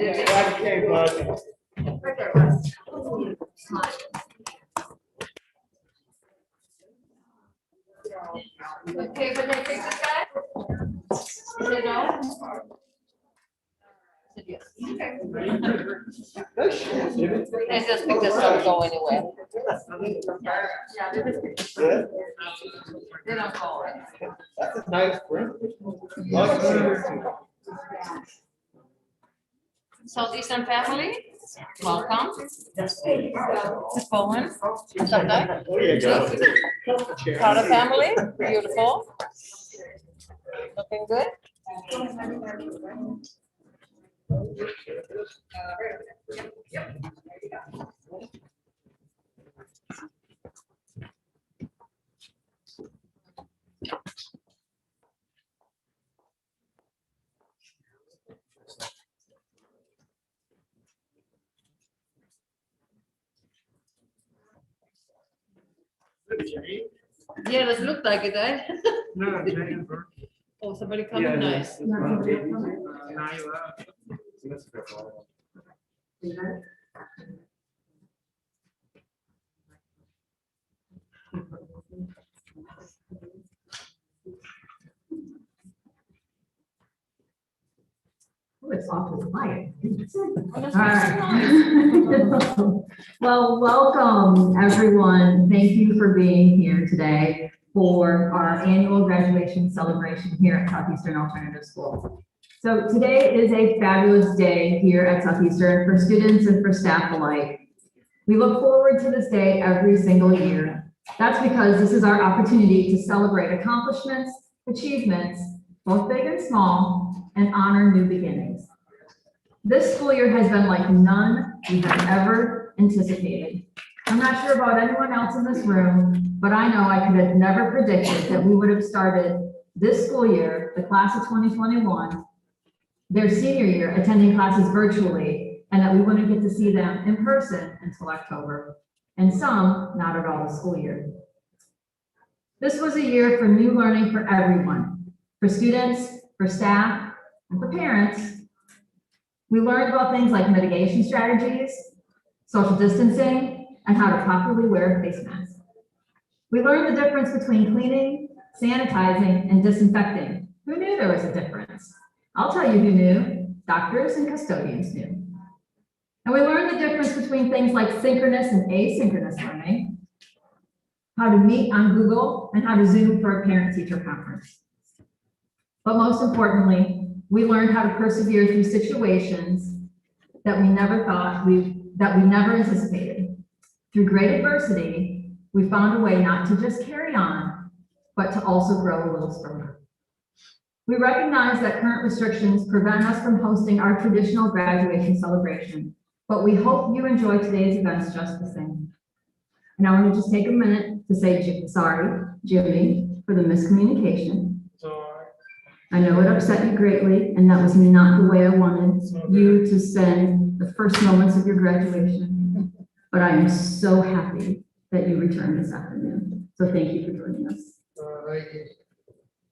Glad you came, bud. Right there, Russ. Okay, but they fix this guy? Is it no? Said yes. They just think this don't go anywhere. Yeah, they don't go anywhere. That's a nice print. Southeastern family, welcome. Ms. Bowen, what's up, Doug? Carter family, beautiful. Looking good. Yeah, doesn't look like it, eh? Oh, somebody coming, nice. Oh, it's awfully quiet. All right. Well, welcome, everyone. Thank you for being here today for our annual graduation celebration here at Southeastern Alternative School. So today is a fabulous day here at Southeastern for students and for staff alike. We look forward to this day every single year. That's because this is our opportunity to celebrate accomplishments, achievements, both big and small, and honor new beginnings. This school year has been like none we have ever anticipated. I'm not sure about anyone else in this room, but I know I could have never predicted that we would have started this school year, the class of 2021, their senior year, attending classes virtually, and that we wouldn't get to see them in person until October, and some not at all the school year. This was a year for new learning for everyone, for students, for staff, and for parents. We learned about things like mitigation strategies, social distancing, and how to properly wear a face mask. We learned the difference between cleaning, sanitizing, and disinfecting. Who knew there was a difference? I'll tell you who knew. Doctors and custodians knew. And we learned the difference between things like synchronous and asynchronous learning, how to meet on Google, and how to Zoom for a parent-teacher conference. But most importantly, we learned how to persevere through situations that we never anticipated. Through great adversity, we found a way not to just carry on, but to also grow a little stronger. We recognize that current restrictions prevent us from hosting our traditional graduation celebration, but we hope you enjoy today's events just the same. And I want to just take a minute to say sorry, Jimmy, for the miscommunication. I know it upset you greatly, and that was not the way I wanted you to spend the first moments of your graduation. But I am so happy that you returned this afternoon. So thank you for joining us.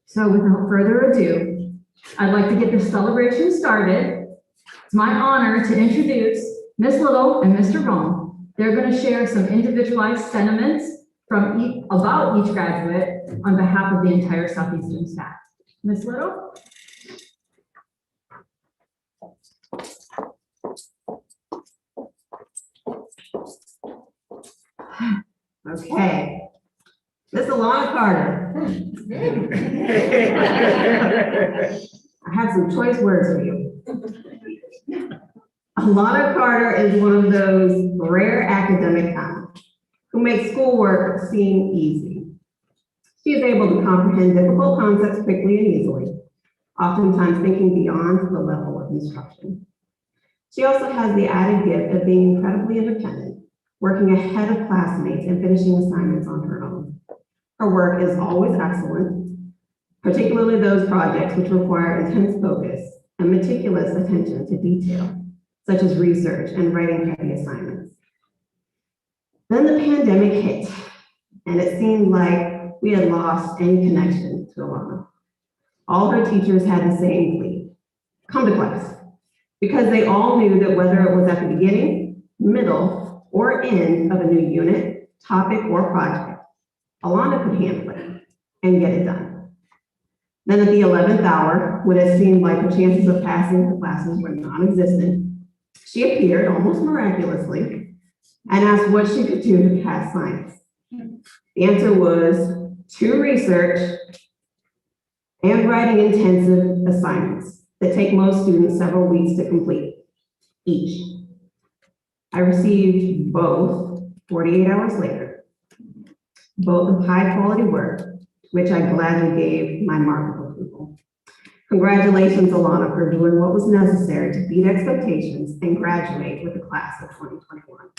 So without further ado, I'd like to get this celebration started. It's my honor to introduce Ms. Little and Mr. Bone. They're going to share some individualized sentiments from about each graduate on behalf of the entire Southeastern staff. Ms. Little? Okay. Ms. Alana Carter. I have some choice words for you. Alana Carter is one of those rare academic talents who makes schoolwork seem easy. She is able to comprehend difficult concepts quickly and easily, oftentimes thinking beyond the level of instruction. She also has the added gift of being incredibly independent, working ahead of classmates and finishing assignments on her own. Her work is always excellent, particularly those projects which require intense focus and meticulous attention to detail, such as research and writing heavy assignments. Then the pandemic hit, and it seemed like we had lost any connection to Alana. All her teachers had the same plea: come to class. because they all knew that whether it was at the beginning, middle, or end of a new unit, topic, or project, Alana could handle it and get it done. Then at the 11th hour, when it seemed like her chances of passing the classes were non-existent, she appeared almost miraculously and asked what she could do to pass science. The answer was 2 research and writing intensive assignments that take most students several weeks to complete each. I received both 48 hours later, both of high quality work, which I gladly gave my mark of approval. Congratulations, Alana, for doing what was necessary to beat expectations and graduate with the class of 2021.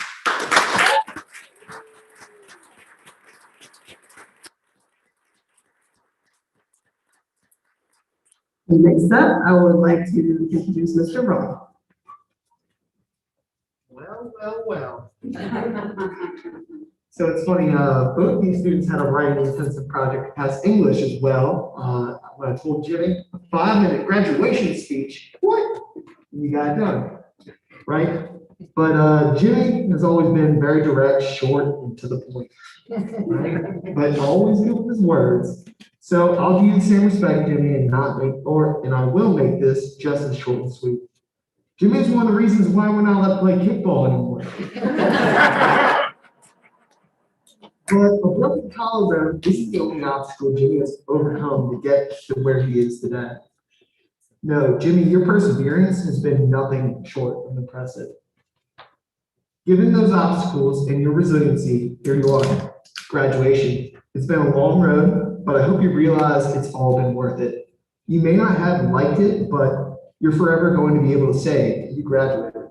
Next up, I would like to introduce Mr. Roll. Well. So it's funny, both these students had a writing intensive project to pass English as well. When I told Jimmy a 5-minute graduation speech, what? You got it done, right? But Jimmy has always been very direct, short, and to the point, right? But always good with his words. So I'll give you the same respect, Jimmy, and I will make this just as short and sweet. Jimmy is one of the reasons why we're not allowed to play kickball anymore. But a broken collarbone isn't the only obstacle Jimmy has overcome to get to where he is today. No, Jimmy, your perseverance has been nothing short of impressive. Given those obstacles and your resiliency, here you are, graduation. It's been a long road, but I hope you realize it's all been worth it. You may not have liked it, but you're forever going to be able to say you graduated.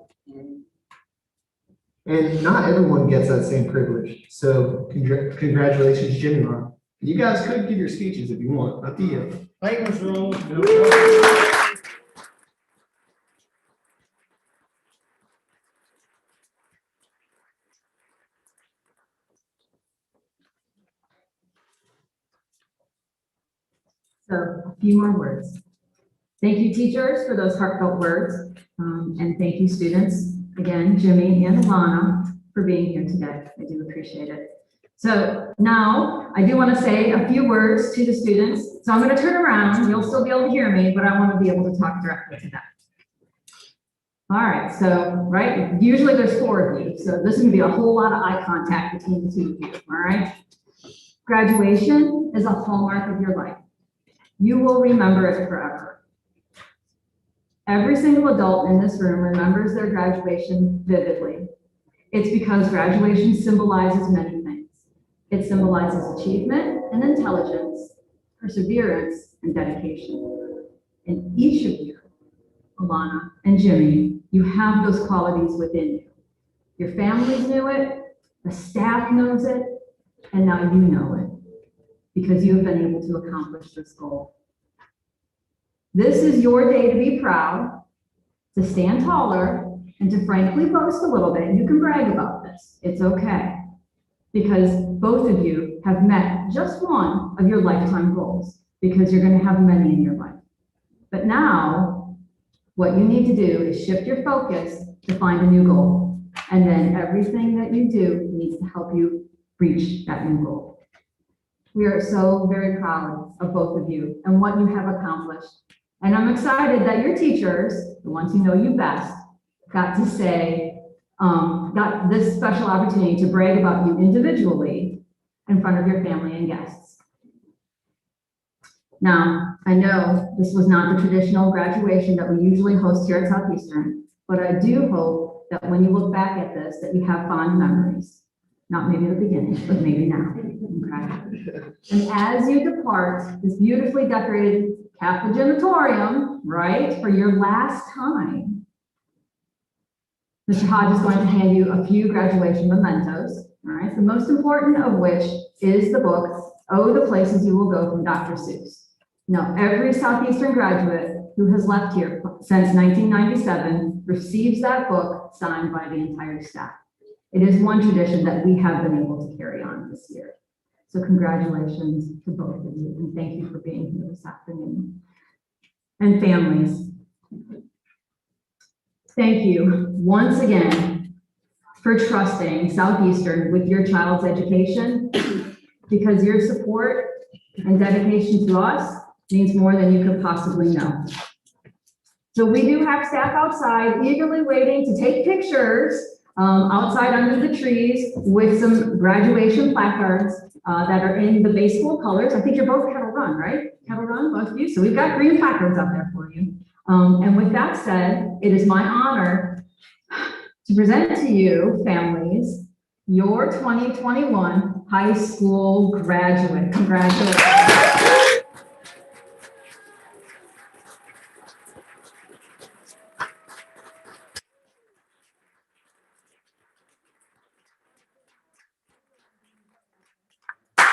And not everyone gets that same privilege. So congratulations, Jimmy Ron. You guys could give your speeches if you want. Up to you. Thank you, Mr. Roll. So a few more words. Thank you, teachers, for those heartfelt words. And thank you, students, again, Jimmy and Alana, for being here today. I do appreciate it. So now I do want to say a few words to the students. So I'm going to turn around. You'll still be able to hear me, but I want to be able to talk directly to them. All right, so, right, usually there's 4 of you. So this is going to be a whole lot of eye contact between the 2 of you, all right? Graduation is a hallmark of your life. You will remember it forever. Every single adult in this room remembers their graduation vividly. It's because graduation symbolizes many things. It symbolizes achievement and intelligence, perseverance and dedication. And each of you, Alana and Jimmy, you have those qualities within you. Your families knew it, the staff knows it, and now you know it because you have been able to accomplish this goal. This is your day to be proud, to stand taller, and to frankly boast a little bit. You can brag about this. It's okay. Because both of you have met just one of your lifetime goals, because you're going to have many in your life. But now, what you need to do is shift your focus to find a new goal. And then everything that you do needs to help you reach that new goal. We are so very proud of both of you and what you have accomplished. And I'm excited that your teachers, the ones who know you best, got to say, got this special opportunity to brag about you individually in front of your family and guests. Now, I know this was not the traditional graduation that we usually host here at Southeastern, but I do hope that when you look back at this, that you have fond memories. Not maybe at the beginning, but maybe now. Okay. And as you depart this beautifully decorated cafeterium, right, for your last time, Mr. Hodge is going to hand you a few graduation mementos, all right? The most important of which is the book, Oh, the Places You Will Go from Dr. Seuss. Now, every Southeastern graduate who has left here since 1997 receives that book signed by the entire staff. It is one tradition that we have been able to carry on this year. So congratulations to both of you, and thank you for being here this afternoon. And families, thank you once again for trusting Southeastern with your child's education, because your support and dedication to us means more than you could possibly know. So we do have staff outside eagerly waiting to take pictures outside under the trees with some graduation placards that are in the base school colors. I think you're both Kettle Run, right? Kettle Run, both of you. So we've got green placards out there for you. And with that said, it is my honor to present to you, families, your 2021 high school graduate. Congratulations.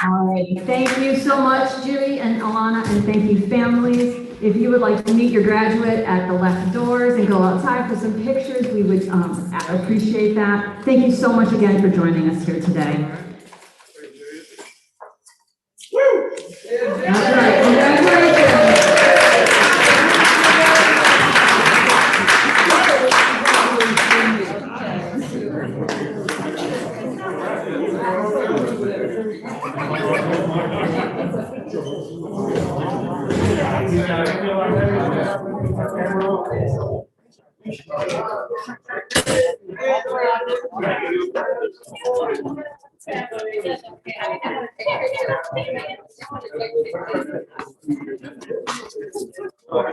All right, thank you so much, Julie and Alana, and thank you, families. If you would like to meet your graduate at the left doors and go outside for some pictures, we would appreciate that. Thank you so much again for joining us here today. That's right, congratulations. Okay.